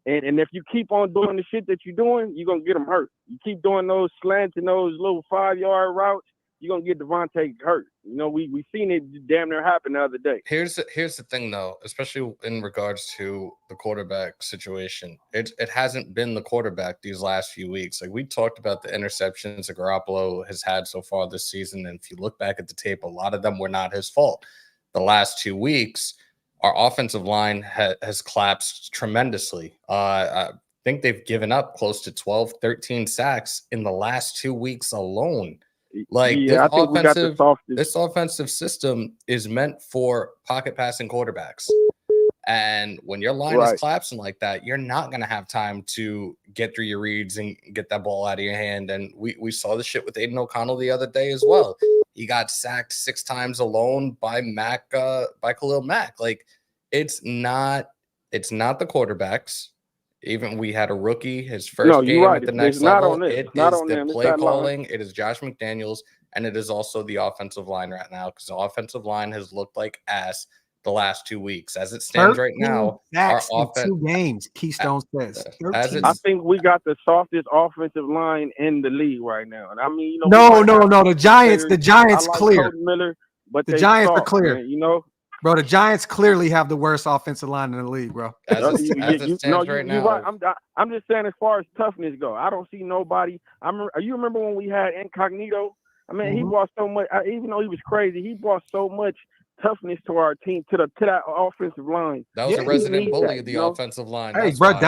And if you keep on doing the shit that you're doing, you're going to get him hurt. You keep doing those slants and those little 5-yard routes, you're gonna get Devontae hurt. You know, we seen it damn near happen the other day. Here's the thing though, especially in regards to the quarterback situation. It hasn't been the quarterback these last few weeks. Like we talked about the interceptions that Garoppolo has had so far this season, and if you look back at the tape, a lot of them were not his fault. The last 2 weeks, our offensive line has collapsed tremendously. I think they've given up close to 12, 13 sacks in the last 2 weeks alone. Like this offensive system is meant for pocket passing quarterbacks. And when your line is collapsing like that, you're not going to have time to get through your reads and get that ball out of your hand. And we saw the shit with Aiden O'Connell the other day as well. He got sacked 6 times alone by Khalil Mack. Like it's not the quarterbacks. Even we had a rookie, his first game at the next level. It is the play calling. It is Josh McDaniels, and it is also the offensive line right now because the offensive line has looked like ass the last 2 weeks. As it stands right now, our offense 2 games. Keystone says. I think we got the softest offensive line in the league right now, and I mean, you know, no. The Giants like clear. Miller, but the Giants are clear. Man, you know. Bro, the Giants clearly have the worst offensive line in the league, bro. As it stands right now. Right. I'm just saying as far as toughness go, I don't see nobody. You remember when we had Incognito? I mean, he brought so much. Even though he was crazy, he brought so much toughness to our team, to that offensive line. That was a resident bully of the offensive line. Hey, bro,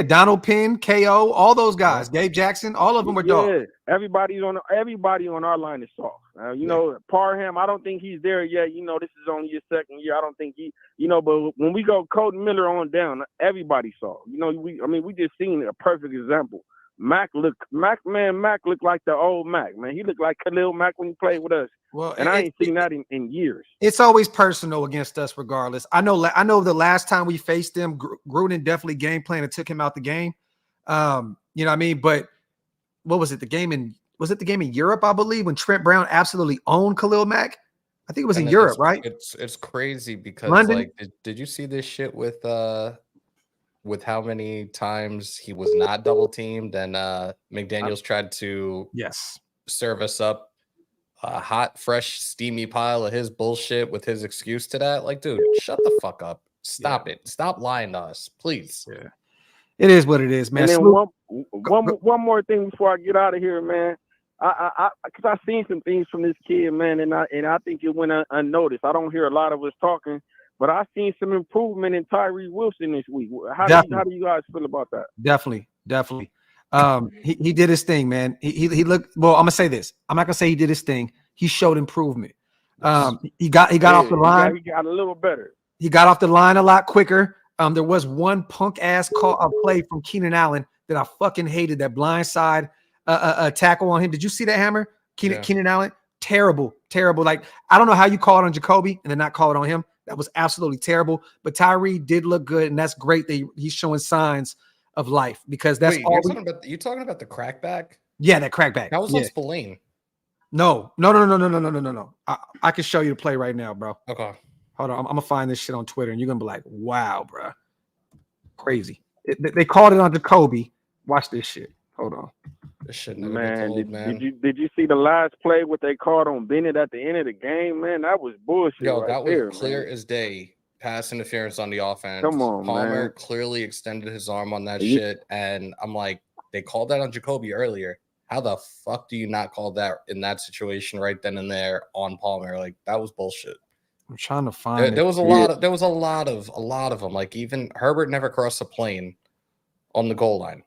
Donald Penn, KO, all those guys, Gabe Jackson, all of them were dogs. Everybody on our line is soft. You know, Parham, I don't think he's there yet. You know, this is only his second year. I don't think he, you know, but when we go Colton Miller on down, everybody soft. You know, we just seen a perfect example. Mac looked like the old Mac, man. He looked like Khalil Mack when he played with us. Well, and I ain't seen that in years. It's always personal against us, regardless. I know the last time we faced them, Gruden definitely game planned and took him out the game. You know what I mean? But what was it? The game in Europe, I believe, when Trent Brown absolutely owned Khalil Mack? I think it was in Europe, right? It's crazy because London? like, did you see this shit with how many times he was not double teamed and McDaniels tried to serve us up a hot, fresh, steamy pile of his bullshit with his excuse to that? Like, dude, shut the fuck up. Stop it. Stop lying to us, please. Yeah. It is what it is, man. And then one more thing before I get out of here, man. Because I seen some things from this kid, man, and I think it went unnoticed. I don't hear a lot of us talking, but I seen some improvement in Tyree Wilson this week. How do you guys feel about that? Definitely. He did his thing, man. He looked well. I'm gonna say this. I'm not gonna say he did his thing. He showed improvement. He got off the line. He got a little better. He got off the line a lot quicker. There was one punk ass play from Keenan Allen that I fucking hated. That blindside tackle on him. Did you see that, Hammer? Keenan Allen, terrible. Like, I don't know how you call it on Jacoby and then not call it on him. That was absolutely terrible. But Tyree did look good, and that's great that he's showing signs of life, because that's all. You're talking about the crackback? Yeah, that crackback. That was on Spillane. No. I can show you the play right now, bro. Okay. Hold on. I'm gonna find this shit on Twitter, and you're gonna be like, "Wow, bro, crazy." They called it on Jacoby. Watch this shit. Hold on. This shit never been told, man. Did you see the last play what they called on Bennett at the end of the game, man? That was bullshit. Yo, right that was there, clear man. as day. Pass interference on the offense. Come on, Palmer man. clearly extended his arm on that shit, and I'm like, they called that on Jacoby earlier. How the fuck do you not call that in that situation right then and there on Palmer? Like, that was bullshit. I'm trying to find. There was a lot of them. Like, even Herbert never crossed the plane on the goal line.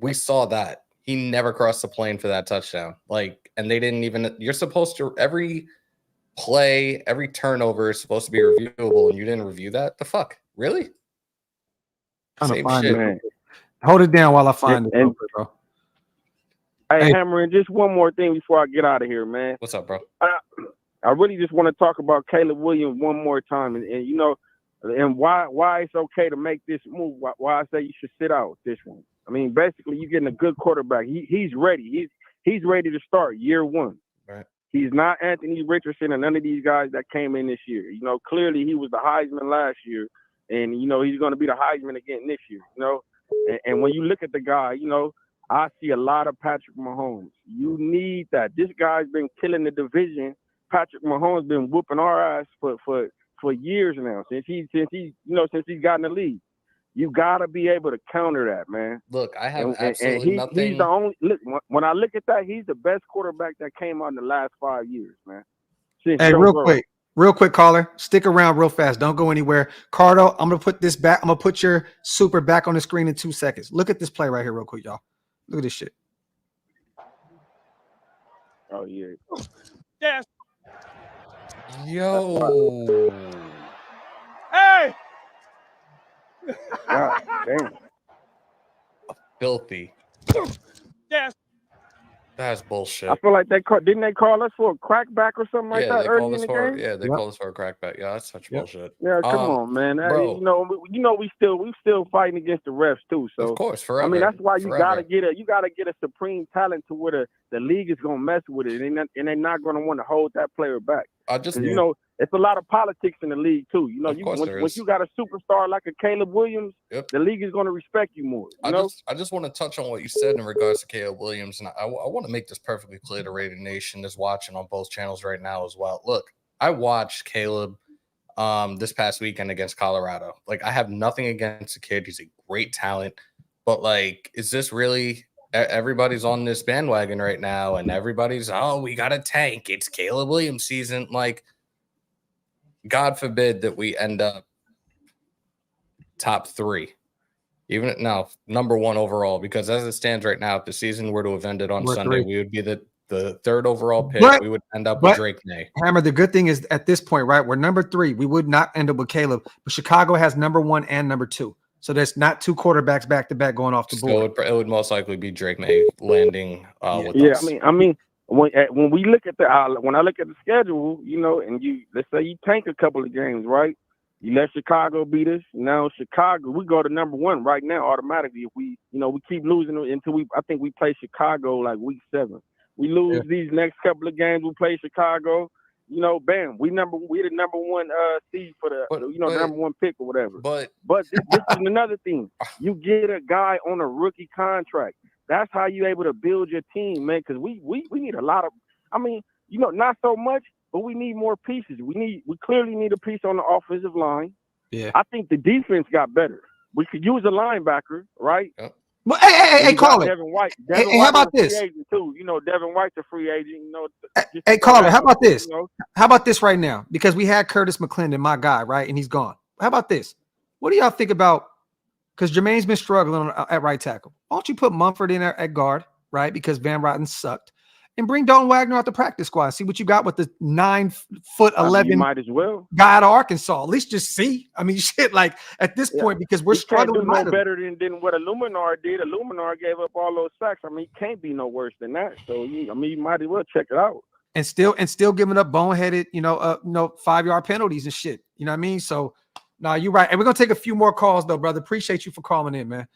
We saw that. He never crossed the plane for that touchdown. Like, and they didn't even. You're supposed to, every play, every turnover is supposed to be reviewable, and you didn't review that? The fuck? Really? Same shit. Man. Hold it down while I find it, bro. Hey, Hammer, and just one more thing before I get out of here, man. What's up, bro? I really just want to talk about Caleb Williams one more time, and you know, and why it's okay to make this move. Why I say you should sit out this one. I mean, basically, you're getting a good quarterback. He's ready. He's ready to start year one. Right. He's not Anthony Richardson and none of these guys that came in this year. You know, clearly he was the Heisman last year, and you know he's going to be the Heisman again this year. You know, and when you look at the guy, you know, I see a lot of Patrick Mahomes. You need that. This guy's been killing the division. Patrick Mahomes been whooping our ass for years now since he's gotten the league. You gotta be able to counter that, man. Look, I have absolutely nothing. He's the only look. When I look at that, he's the best quarterback that came out in the last 5 years, man. Hey, real quick, caller, stick around real fast. Don't go anywhere. Cardo, I'm gonna put this back. I'm gonna put your super back on the screen in 2 seconds. Look at this play right here, real quick, y'all. Look at this shit. Oh yeah. Yes. Yo. Hey. God damn. Filthy. Yes. That's bullshit. I feel like didn't they call us for a crackback or something like that early in the game? Yeah, they called us for a crackback. Yeah, that's such bullshit. Yeah, come on, man. Bro. We still fighting against the refs too. So of course, forever. I mean, that's why you gotta get a supreme talent to where the league is gonna mess with it, and they're not gonna want to hold that player back. It's a lot of politics in the league too. When you got a superstar like a Caleb Williams, the league is going to respect you more. I just want to touch on what you said in regards to Caleb Williams, and I want to make this perfectly clear to Raider Nation that's watching on both channels right now as well. Look, I watched Caleb this past weekend against Colorado. Like, I have nothing against the kid; he's a great talent, but like, is this really? Everybody's on this bandwagon right now, and everybody's we got a tank. It's Caleb Williams season, like. God forbid that we end up top 3, even now number 1 overall. Because as it stands right now, if the season were to have ended on Sunday, we would be the 3rd overall pick. We would end up with Drake May. Hammer, the good thing is at this point, right? We're number 3. We would not end up with Caleb, but Chicago has number 1 and number 2. So there's not 2 quarterbacks back to back going off the board. So it would most likely be Drake May landing with us. I mean. When we look at when I look at the schedule, and let's say you tank a couple of games, right? You let Chicago beat us. Now Chicago, we go to number 1 right now automatically. If we keep losing until I think we play Chicago like week 7. We lose these next couple of games. We play Chicago. Bam, we the number 1 seed for the number 1 pick or whatever. But this is another thing. You get a guy on a rookie contract. That's how you're able to build your team, man. Because we need a lot of, not so much, but we need more pieces. We clearly need a piece on the offensive line. Yeah, I think the defense got better. We could use a linebacker, right? Yep. Well, hey, call it. Devin White. Hey, how about this? Too. Devin White's a free agent. Hey, caller, how about this? How about this right now? Because we had Curtis McClendon, my guy, right, and he's gone. How about this? What do y'all think about? Because Jermaine's been struggling at right tackle. Why don't you put Mumford in there at guard, right? Because Van Rotten sucked. And bring Dalton Wagner out the practice squad. See what you got with the 9'11" you might as well. Guy out of Arkansas. At least just see. I mean, shit, like at this point, because we're struggling. Can't do no better than what Illuminar did. Illuminar gave up all those sacks. I mean, he can't be no worse than that. So, you might as well check it out. And still giving up boneheaded, 5-yard penalties and shit. You know what I mean? So, no, you're right. And we're going to take a few more calls, though, brother. Appreciate you for calling in, man.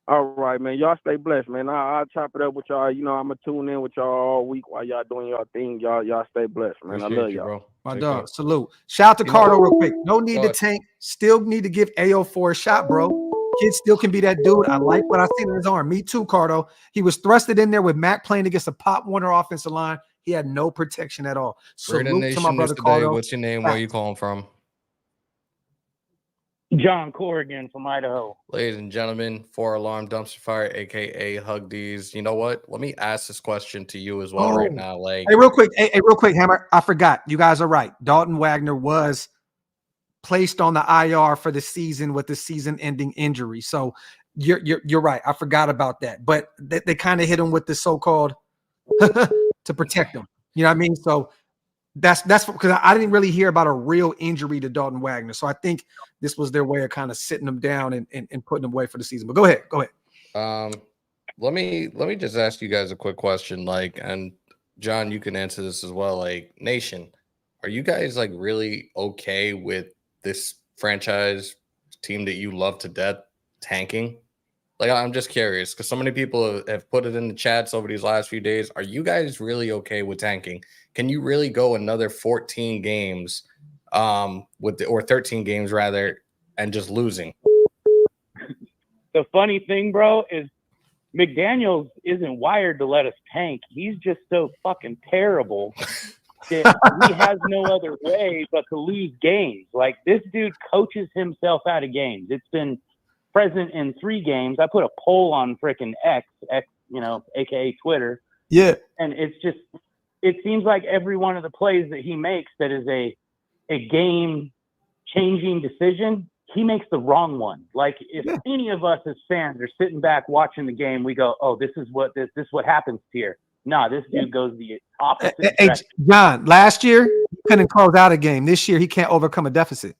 All right, man. Y'all stay blessed, man. I'll chop it up with y'all. I'm going to tune in with y'all all week while y'all doing y'all thing. Y'all stay blessed, man. Appreciate I love you, y'all. bro. My dog. Salute. Shout out to Cardo real quick. No need to tank. Still need to give AO4 a shot, bro. Kid still can be that dude. I like what I seen in his arm. Me too, Cardo. He was thrusted in there with Mac playing against a Pop Warner offensive line. He had no protection at all. Salute to my brother Cardo. What's your name? Where you calling from? John Corrigan from Idaho. Ladies and gentlemen, 4-alarm dumpster fire, aka Hug D's. You know what? Let me ask this question to you as well right now. Like, hey, real quick, Hammer. I forgot. You guys are right. Dalton Wagner was placed on the IR for the season with the season-ending injury. So you're right. I forgot about that. But they kind of hit him with the so-called to protect him. You know what I mean? So that's because I didn't really hear about a real injury to Dalton Wagner. So I think this was their way of kind of sitting him down and putting him away for the season. But go ahead. Let me just ask you guys a quick question. Like, and John, you can answer this as well. Like, Nation, are you guys like really okay with this franchise team that you love to death tanking? Like, I'm just curious because so many people have put it in the chats over these last few days. Are you guys really okay with tanking? Can you really go another 14 games or 13 games rather and just losing? The funny thing, bro, is McDaniels isn't wired to let us tank. He's just so fucking terrible that he has no other way but to lose games. Like, this dude coaches himself out of games. It's been present in 3 games. I put a poll on frickin' X, aka Twitter. Yeah. And it seems like every one of the plays that he makes that is a game changing decision, he makes the wrong one. Like, if any of us as fans are sitting back watching the game, we go, "Oh, this is what happens here." Nah, this dude goes the opposite direction. John, last year he couldn't close out a game. This year he can't overcome a deficit.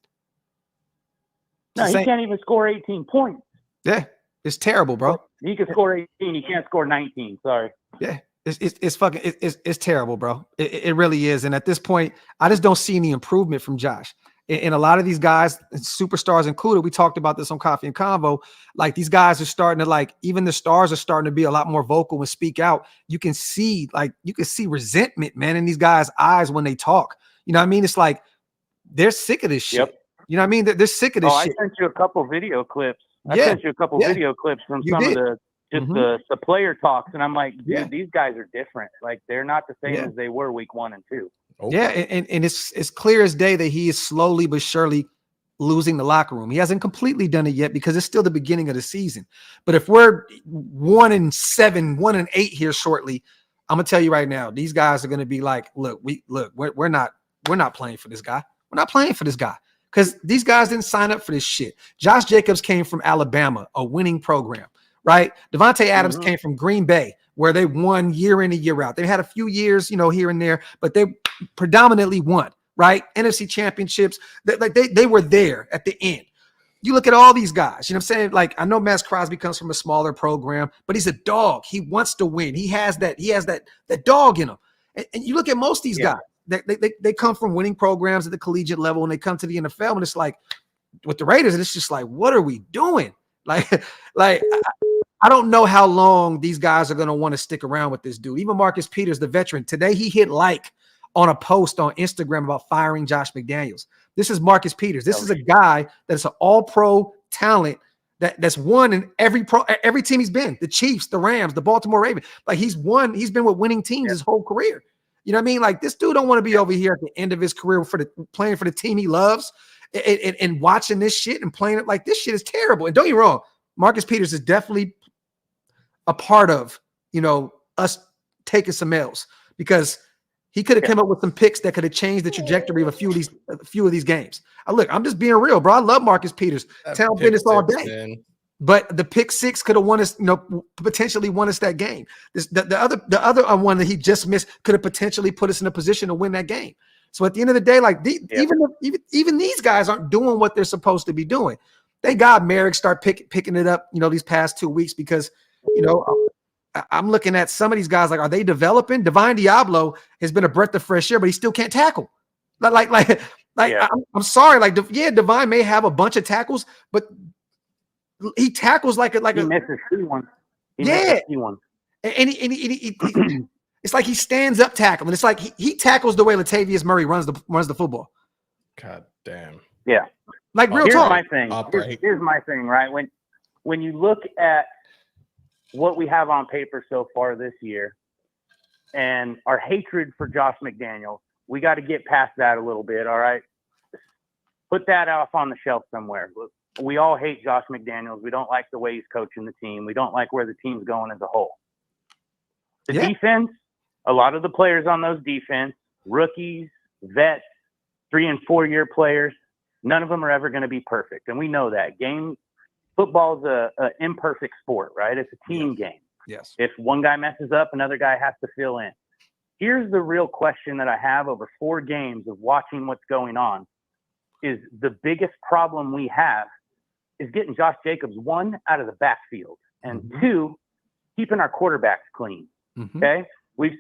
No, he can't even score 18 points. Yeah, it's terrible, bro. He can score 18. He can't score 19. Sorry. Yeah, it's terrible, bro. It really is. And at this point, I just don't see any improvement from Josh. And a lot of these guys, superstars included, we talked about this on Coffee and Convo. Like, these guys are starting to, like, even the stars are starting to be a lot more vocal and speak out. You can see resentment, man, in these guys' eyes when they talk. You know what I mean? It's like they're sick of this shit. Yep. You know what I mean? They're sick of this shit. I sent you a couple video clips. I sent you a couple video clips from some of the player talks, and I'm like, dude, these guys are different. Like, they're not the same as they were week 1 and 2. Okay. Yeah, and it's clear as day that he is slowly but surely losing the locker room. He hasn't completely done it yet because it's still the beginning of the season. But if we're 1-7, 1-8 here shortly, I'm gonna tell you right now, these guys are gonna be like, we're not playing for this guy. We're not playing for this guy because these guys didn't sign up for this shit. Josh Jacobs came from Alabama, a winning program, right? Devontae Adams came from Green Bay, where they won year in and year out. They had a few years, here and there, but they predominantly won, right? NFC championships. They were there at the end. You look at all these guys, you know what I'm saying? Like, I know Max Crosby comes from a smaller program, but he's a dog. He wants to win. He has that dog in him. And you look at most of these guys, they come from winning programs at the collegiate level, and they come to the NFL, and it's like, with the Raiders, it's just like, what are we doing? I don't know how long these guys are going to want to stick around with this dude. Even Marcus Peters, the veteran, today he hit like on a post on Instagram about firing Josh McDaniels. This is Marcus Peters. This is a guy that's an all-pro talent that's won in every team he's been. The Chiefs, the Rams, the Baltimore Ravens. Like, he's won. He's been with winning teams his whole career. You know what I mean? Like, this dude don't want to be over here at the end of his career playing for the team he loves and watching this shit and playing it. Like, this shit is terrible. And don't get me wrong, Marcus Peters is definitely a part of, us taking some L's, because he could have come up with some picks that could have changed the trajectory of a few of these games. I'm just being real, bro. I love Marcus Peters. Tell business all day. But the pick 6 could have won us, potentially won us that game. The other one that he just missed could have potentially put us in a position to win that game. So at the end of the day, like, even these guys aren't doing what they're supposed to be doing. Thank God Merrick start picking it up, these past 2 weeks, because I'm looking at some of these guys, like, are they developing? Divine Diablo has been a breath of fresh air, but he still can't tackle. I'm sorry. Like, Divine may have a bunch of tackles, but he tackles like he misses one. And it's like he stands up tackling. It's like he tackles the way Latavius Murray runs the football. God damn. Yeah. Like, real here's talk. My thing. Here's my thing, right? When you look at what we have on paper so far this year and our hatred for Josh McDaniels, we got to get past that a little bit, all right? Put that off on the shelf somewhere. We all hate Josh McDaniels. We don't like the way he's coaching the team. We don't like where the team's going as a whole. The defense, a lot of the players on those defense, rookies, vets, 3- and 4-year players, none of them are ever going to be perfect. And we know that. Football's an imperfect sport, right? It's a team game. Yes. If one guy messes up, another guy has to fill in. Here's the real question that I have over 4 games of watching what's going on is the biggest problem we have is getting Josh Jacobs, 1, out of the backfield, and 2, keeping our quarterbacks clean. Okay. We've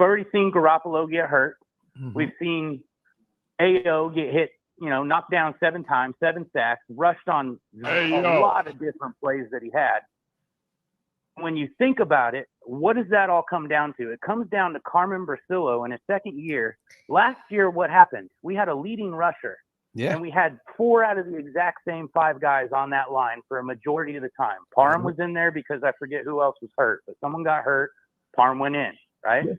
already seen Garoppolo get hurt. We've seen AO get hit, knocked down 7 times, 7 sacks, rushed on a lot of different plays that he had. When you think about it, what does that all come down to? It comes down to Carmen Brasillo in his second year. Last year, what happened? We had a leading rusher Yeah. And we had 4 out of the exact same 5 guys on that line for a majority of the time. Parham was in there because I forget who else was hurt, but someone got hurt. Parham went in, right? Yeah.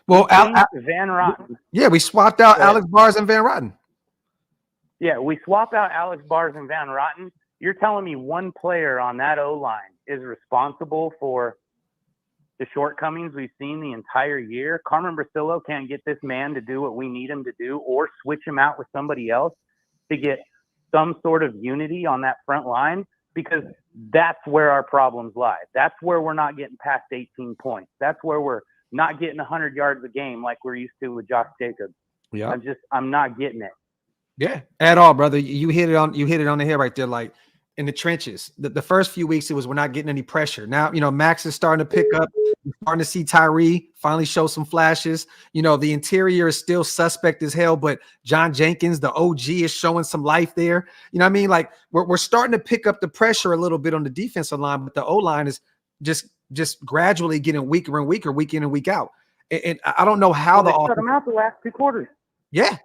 Well, Van Rotten. Yeah, we swapped out Alex Bars and Van Rotten. Yeah, we swapped out Alex Bars and Van Rotten. You're telling me one player on that O-line is responsible for the shortcomings we've seen the entire year? Carmen Brasillo can't get this man to do what we need him to do, or switch him out with somebody else to get some sort of unity on that front line, because that's where our problems lie. That's where we're not getting past 18 points. That's where we're not getting 100 yards a game like we're used to with Josh Jacobs. Yeah. I'm not getting it. Yeah, at all, brother. You hit it on the head right there. Like, in the trenches, the first few weeks, it was we're not getting any pressure. Now, Max is starting to pick up. We're starting to see Tyree finally show some flashes. The interior is still suspect as hell, but John Jenkins, the OG, is showing some life there. You know what I mean? Like, we're starting to pick up the pressure a little bit on the defensive line, but the O-line is just gradually getting weaker and weaker week in and week out. And I don't know how they shut them out the last 2 quarters. Yeah.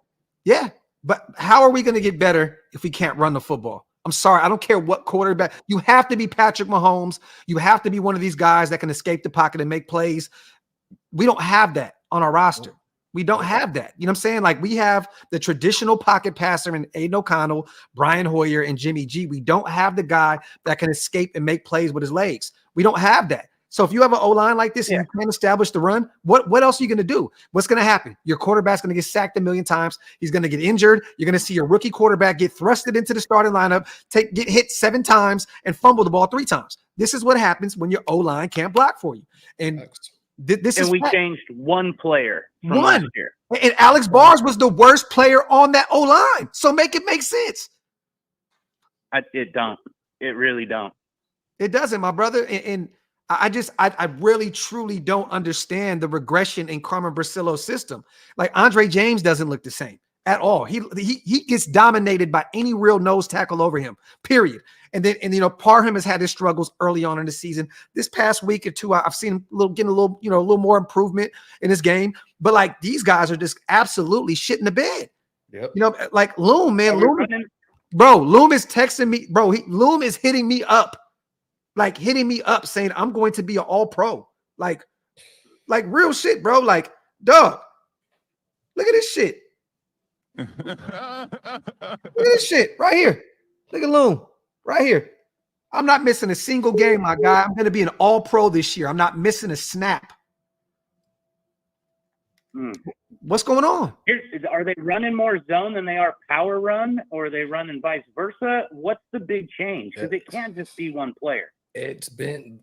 But how are we going to get better if we can't run the football? I'm sorry. I don't care what quarterback. You have to be Patrick Mahomes. You have to be one of these guys that can escape the pocket and make plays. We don't have that on our roster. We don't have that. You know what I'm saying? Like, we have the traditional pocket passer in Aiden O'Connell, Brian Hoyer, and Jimmy G. We don't have the guy that can escape and make plays with his legs. We don't have that. So if you have an O-line like this and you can't establish the run, what else are you going to do? What's going to happen? Your quarterback's going to get sacked a million times. He's going to get injured. You're going to see your rookie quarterback get thrusted into the starting lineup, get hit 7 times, and fumble the ball 3 times. This is what happens when your O-line can't block for you. And we changed one player from last year. And Alex Bars was the worst player on that O-line. So make it make sense. It don't. It really don't. It doesn't, my brother. And I really truly don't understand the regression in Carmen Brasillo's system. Like, Andre James doesn't look the same at all. He gets dominated by any real nose tackle over him, period. And Parham has had his struggles early on in the season. This past week or 2, I've seen him getting a little more improvement in his game. But like, these guys are just absolutely shit in the bed. Yep. Like Loom, man. Loom is texting me, bro. Loom is hitting me up. Like, hitting me up saying I'm going to be an all-pro. Like real shit, bro. Like, dog, look at this shit. Look at this shit right here. Look at Loom right here. I'm not missing a single game, my guy. I'm going to be an all-pro this year. I'm not missing a snap. What's going on? Are they running more zone than they are power run, or are they running vice versa? What's the big change? Because it can't just be one player. It's been,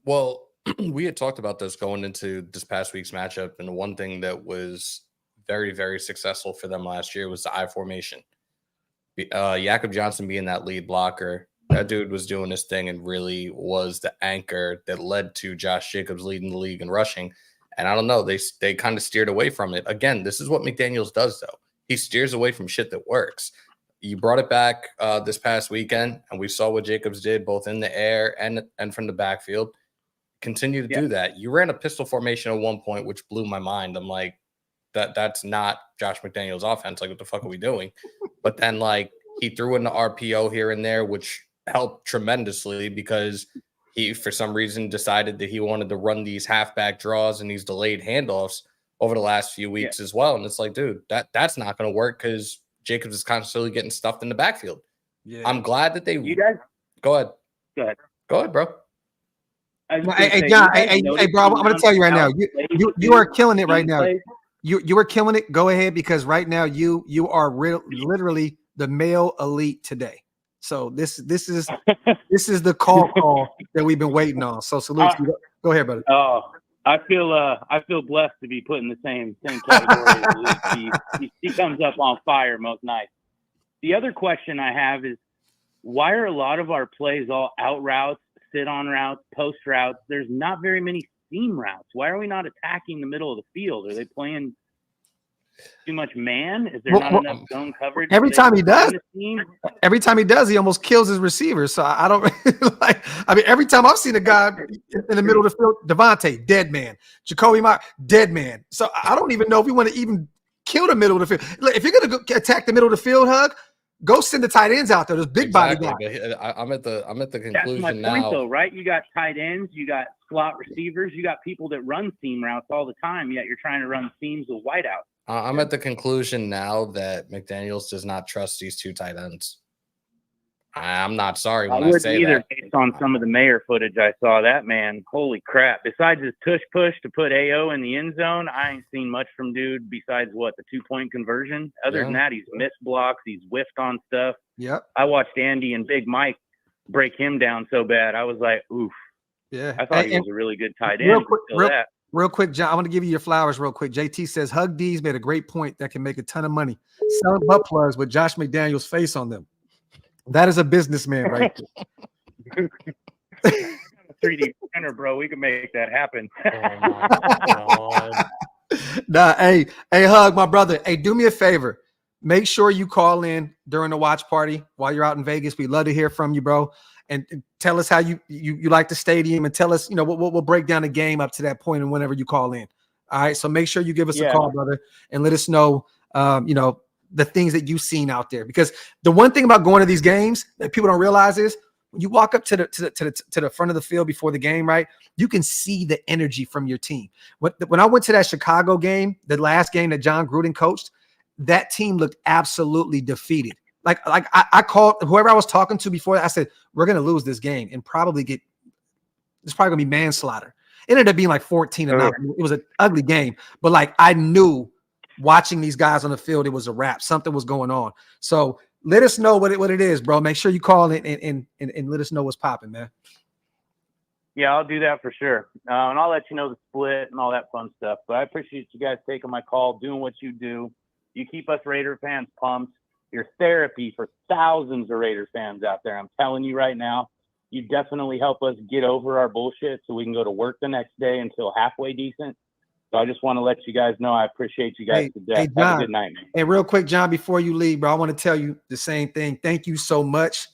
we had talked about this going into this past week's matchup, and the one thing that was very, very successful for them last year was the I formation. Jakob Johnson being that lead blocker, that dude was doing his thing and really was the anchor that led to Josh Jacobs leading the league in rushing. And I don't know, they kind of steered away from it. Again, this is what McDaniels does, though. He steers away from shit that works. You brought it back this past weekend, and we saw what Jacobs did both in the air and from the backfield. Continue to do that. You ran a pistol formation at one point, which blew my mind. I'm like, that's not Josh McDaniels' offense. Like, what the fuck are we doing? But then, like, he threw in the RPO here and there, which helped tremendously because he, for some reason, decided that he wanted to run these halfback draws and these delayed handoffs over the last few weeks as well. And it's like, dude, that's not going to work because Jacobs is constantly getting stuffed in the backfield. Yeah. I'm glad that you guys go ahead. Go ahead, bro. Hey, John. Hey, bro. I'm going to tell you right now. You are killing it right now. You are killing it. Go ahead, because right now you are literally the male elite today. So this is the call that we've been waiting on. So salute to you. Go ahead, brother. Oh, I feel blessed to be put in the same category. He comes up on fire most nights. The other question I have is, why are a lot of our plays all out routes, sit on routes, post routes? There's not very many seam routes. Why are we not attacking the middle of the field? Are they playing too much man? Is there not enough zone coverage? Every time he does, he almost kills his receivers. So I don't like. I mean, every time I've seen a guy in the middle of the field, Devontae, dead man. Jacoby Mock, dead man. So I don't even know if we want to even kill the middle of the field. Look, if you're gonna go attack the middle of the field, Hug, go send the tight ends out there. Those big body guys. I'm at the conclusion That's my now. point, though, right? You got tight ends, you got slot receivers, you got people that run seam routes all the time. Yet you're trying to run seams with wideouts. I'm at the conclusion now that McDaniels does not trust these two tight ends. I'm not sorry when I say either, that. based on some of the Mayer footage I saw, that man, holy crap. Besides his tush push to put AO in the end zone, I ain't seen much from dude besides the 2-point conversion. Other than that, he's missed blocks, he's whiffed on stuff. Yep. I watched Andy and Big Mike break him down so bad. I was like, oof. Yeah. I thought he was a really good tight end. Real quick, John, I want to give you your flowers real quick. JT says Hug D's made a great point that can make a ton of money. Selling butt plugs with Josh McDaniels' face on them. That is a businessman right there. 3D printer, bro. We can make that happen. Oh my God. Nah, hey, Hug, my brother. Hey, do me a favor. Make sure you call in during the watch party while you're out in Vegas. We'd love to hear from you, bro. And tell us how you like the stadium, and tell us, we'll break down the game up to that point and whenever you call in. All right. So make sure you give us a call, brother, and let us know, the things that you've seen out there. Because the one thing about going to these games that people don't realize is when you walk up to the front of the field before the game, right, you can see the energy from your team. When I went to that Chicago game, the last game that John Gruden coached, that team looked absolutely defeated. Like I called whoever I was talking to before that, I said, we're going to lose this game and probably it's probably going to be manslaughter. It ended up being like 14-0. It was an ugly game, but like I knew watching these guys on the field, it was a wrap. Something was going on. So let us know what it is, bro. Make sure you call in and let us know what's popping, man. Yeah, I'll do that for sure. And I'll let you know the split and all that fun stuff. But I appreciate you guys taking my call, doing what you do. You keep us Raider fans pumped. You're therapy for thousands of Raiders fans out there. I'm telling you right now, you definitely help us get over our bullshit so we can go to work the next day and feel halfway decent. So I just want to let you guys know I appreciate you guys to death. Hey, John, have a good night, man. And real quick, John, before you leave, bro, I want to tell you the same thing. Thank you so much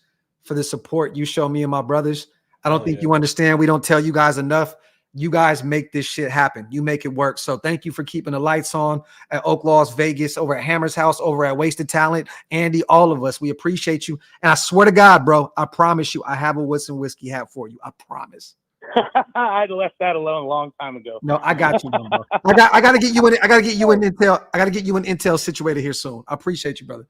for the support you show me and my brothers. I don't think you understand. We don't tell you guys enough. You guys make this shit happen. You make it work. So thank you for keeping the lights on at OakLosVegas, over at Hammer's house, over at Wasted Talent. Andy, all of us, we appreciate you. And I swear to God, bro, I promise you, I have a Wilson whiskey hat for you. I promise. I'd left that alone a long time ago. No, I got you, bro. I gotta get you in. I gotta get you in Intel. I gotta get you in Intel situated here soon. I appreciate you, brother.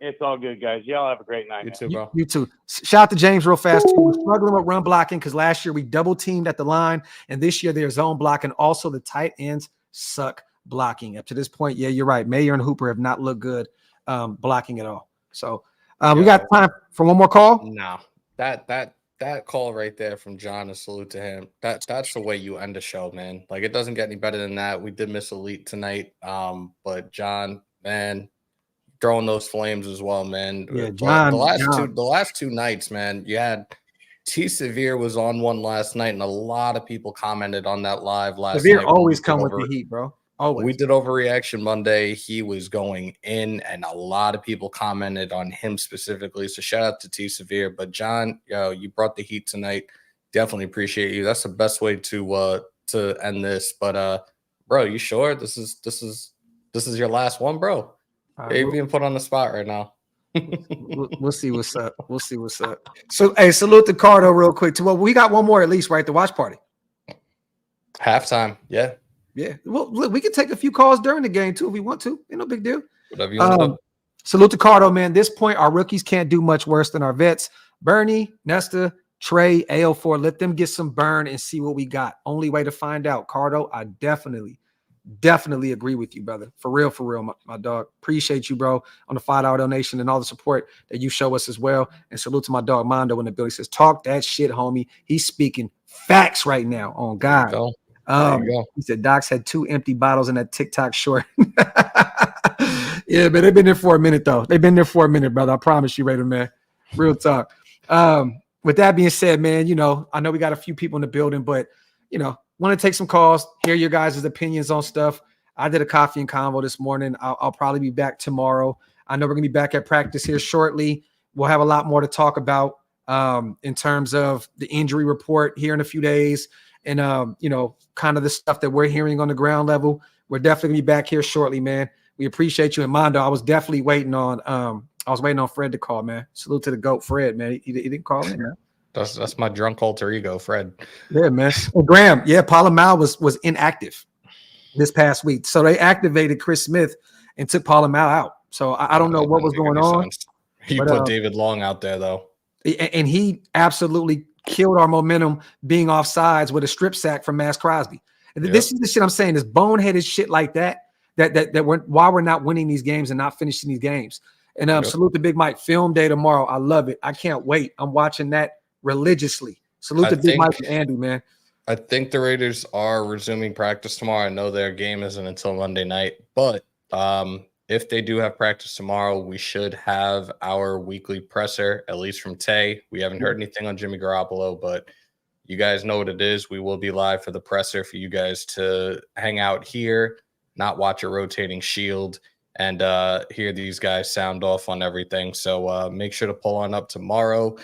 It's all good, guys. Y'all have a great night. You too, bro. You too. Shout out to James real fast too. We're struggling with run blocking because last year we double teamed at the line, and this year they're zone blocking. Also, the tight ends suck blocking. Up to this point, yeah, you're right. Mayer and Hooper have not looked good blocking at all. So we got time for one more call. No, that call right there from John, a salute to him. That's the way you end a show, man. Like, it doesn't get any better than that. We did miss Elite tonight, but John, man, throwing those flames as well, man. Yeah, John. The last two nights, man, you had T Severe was on one last night, and a lot of people commented on that live last night. Severe always come with the heat, bro. Always. We did Overreaction Monday. He was going in, and a lot of people commented on him specifically. So shout out to T Severe. But John, you brought the heat tonight. Definitely appreciate you. That's the best way to end this. But bro, you sure this is your last one, bro? You're being put on the spot right now. We'll see what's up. We'll see what's up. So hey, salute to Cardo real quick. Well, we got one more at least, right? The watch party. Halftime, yeah. Yeah. Well, look, we can take a few calls during the game too if we want to. Ain't no big deal. Whatever you want. Salute to Cardo, man. At this point, our rookies can't do much worse than our vets. Bernie, Nesta, Trey, AO4, let them get some burn and see what we got. Only way to find out. Cardo, I definitely agree with you, brother. For real, my dog. Appreciate you, bro, on the $5 donation and all the support that you show us as well. And salute to my dog Mondo in the building. He says, talk that shit, homie. He's speaking facts right now on God. He said Doc's had 2 empty bottles in that TikTok short. Yeah, but they've been there for a minute, though. They've been there for a minute, brother. I promise you, Raider, man. Real talk. With that being said, man, I know we got a few people in the building, but, want to take some calls, hear your guys' opinions on stuff. I did a coffee and convo this morning. I'll probably be back tomorrow. I know we're going to be back at practice here shortly. We'll have a lot more to talk about in terms of the injury report here in a few days and, kind of the stuff that we're hearing on the ground level. We're definitely gonna be back here shortly, man. We appreciate you. And Mondo, I was definitely waiting on Fred to call, man. Salute to the GOAT, Fred, man. He didn't call in, man. That's my drunk alter ego, Fred. Yeah, man. And Graham, yeah, Palomar was inactive this past week. So they activated Chris Smith and took Palomar out. So I don't know what was going on. You put David Long out there, though. And he absolutely killed our momentum being off sides with a strip sack from Max Crosby. And this is the shit I'm saying, is boneheaded shit like that why we're not winning these games and not finishing these games. And salute to Big Mike. Film day tomorrow. I love it. I can't wait. I'm watching that religiously. Salute to Big Mike and Andy, man. I think the Raiders are resuming practice tomorrow. I know their game isn't until Monday night, but if they do have practice tomorrow, we should have our weekly presser, at least from Tay. We haven't heard anything on Jimmy Garoppolo, but you guys know what it is. We will be live for the presser for you guys to hang out here, not watch a rotating shield, and hear these guys sound off on everything. So make sure to pull on up tomorrow.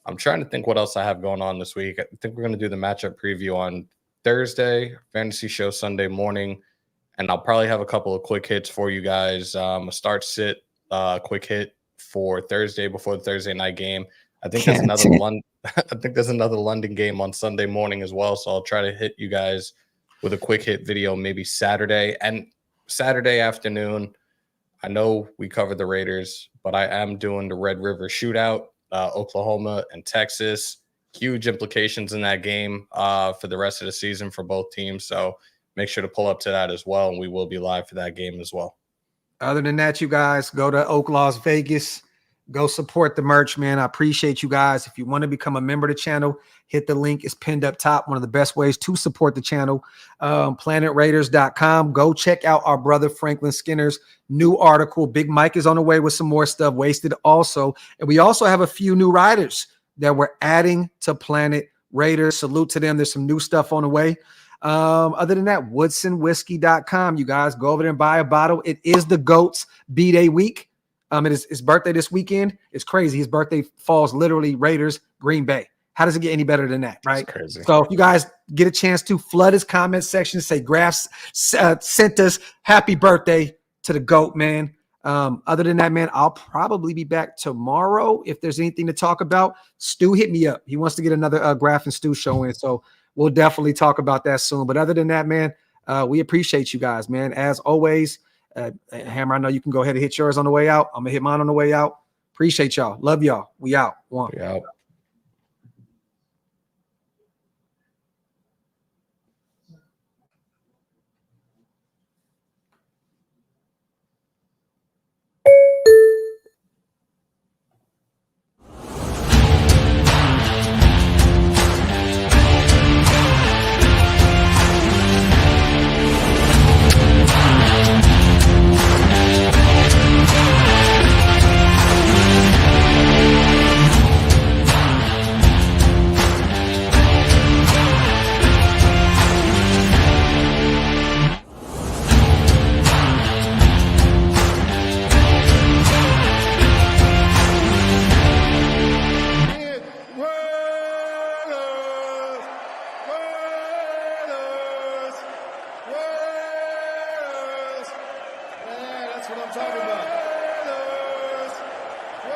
I'm trying to think what else I have going on this week. I think we're going to do the matchup preview on Thursday, fantasy show Sunday morning, and I'll probably have a couple of quick hits for you guys. A start sit quick hit for Thursday before the Thursday night game. I think there's another London game on Sunday morning as well, so I'll try to hit you guys with a quick hit video maybe Saturday. And Saturday afternoon, I know we covered the Raiders, but I am doing the Red River Shootout, Oklahoma and Texas. Huge implications in that game for the rest of the season for both teams. So make sure to pull up to that as well, and we will be live for that game as well. Other than that, you guys go to OakLosVegas. Go support the merch, man. I appreciate you guys. If you want to become a member of the channel, hit the link. It's pinned up top. One of the best ways to support the channel. PlanetRaiders.com. Go check out our brother Franklin Skinner's new article. Big Mike is on the way with some more stuff. Wasted also. And we also have a few new riders that we're adding to Planet Raiders. Salute to them. There's some new stuff on the way. Other than that, WoodsonWhiskey.com. You guys go over there and buy a bottle. It is the GOAT's B-Day week. It is his birthday this weekend. It's crazy. His birthday falls literally Raiders, Green Bay. How does it get any better than that, right? That's crazy. So if you guys get a chance to flood his comment section, say Graphk sent us happy birthday to the GOAT, man. Other than that, man, I'll probably be back tomorrow if there's anything to talk about. Stu hit me up. He wants to get another Graphk and Stu show in, so we'll definitely talk about that soon. But other than that, man, we appreciate you guys, man. As always, Hammer, I know you can go ahead and hit yours on the way out. I'm going to hit mine on the way out. Appreciate y'all. Love y'all. We out. One. We out.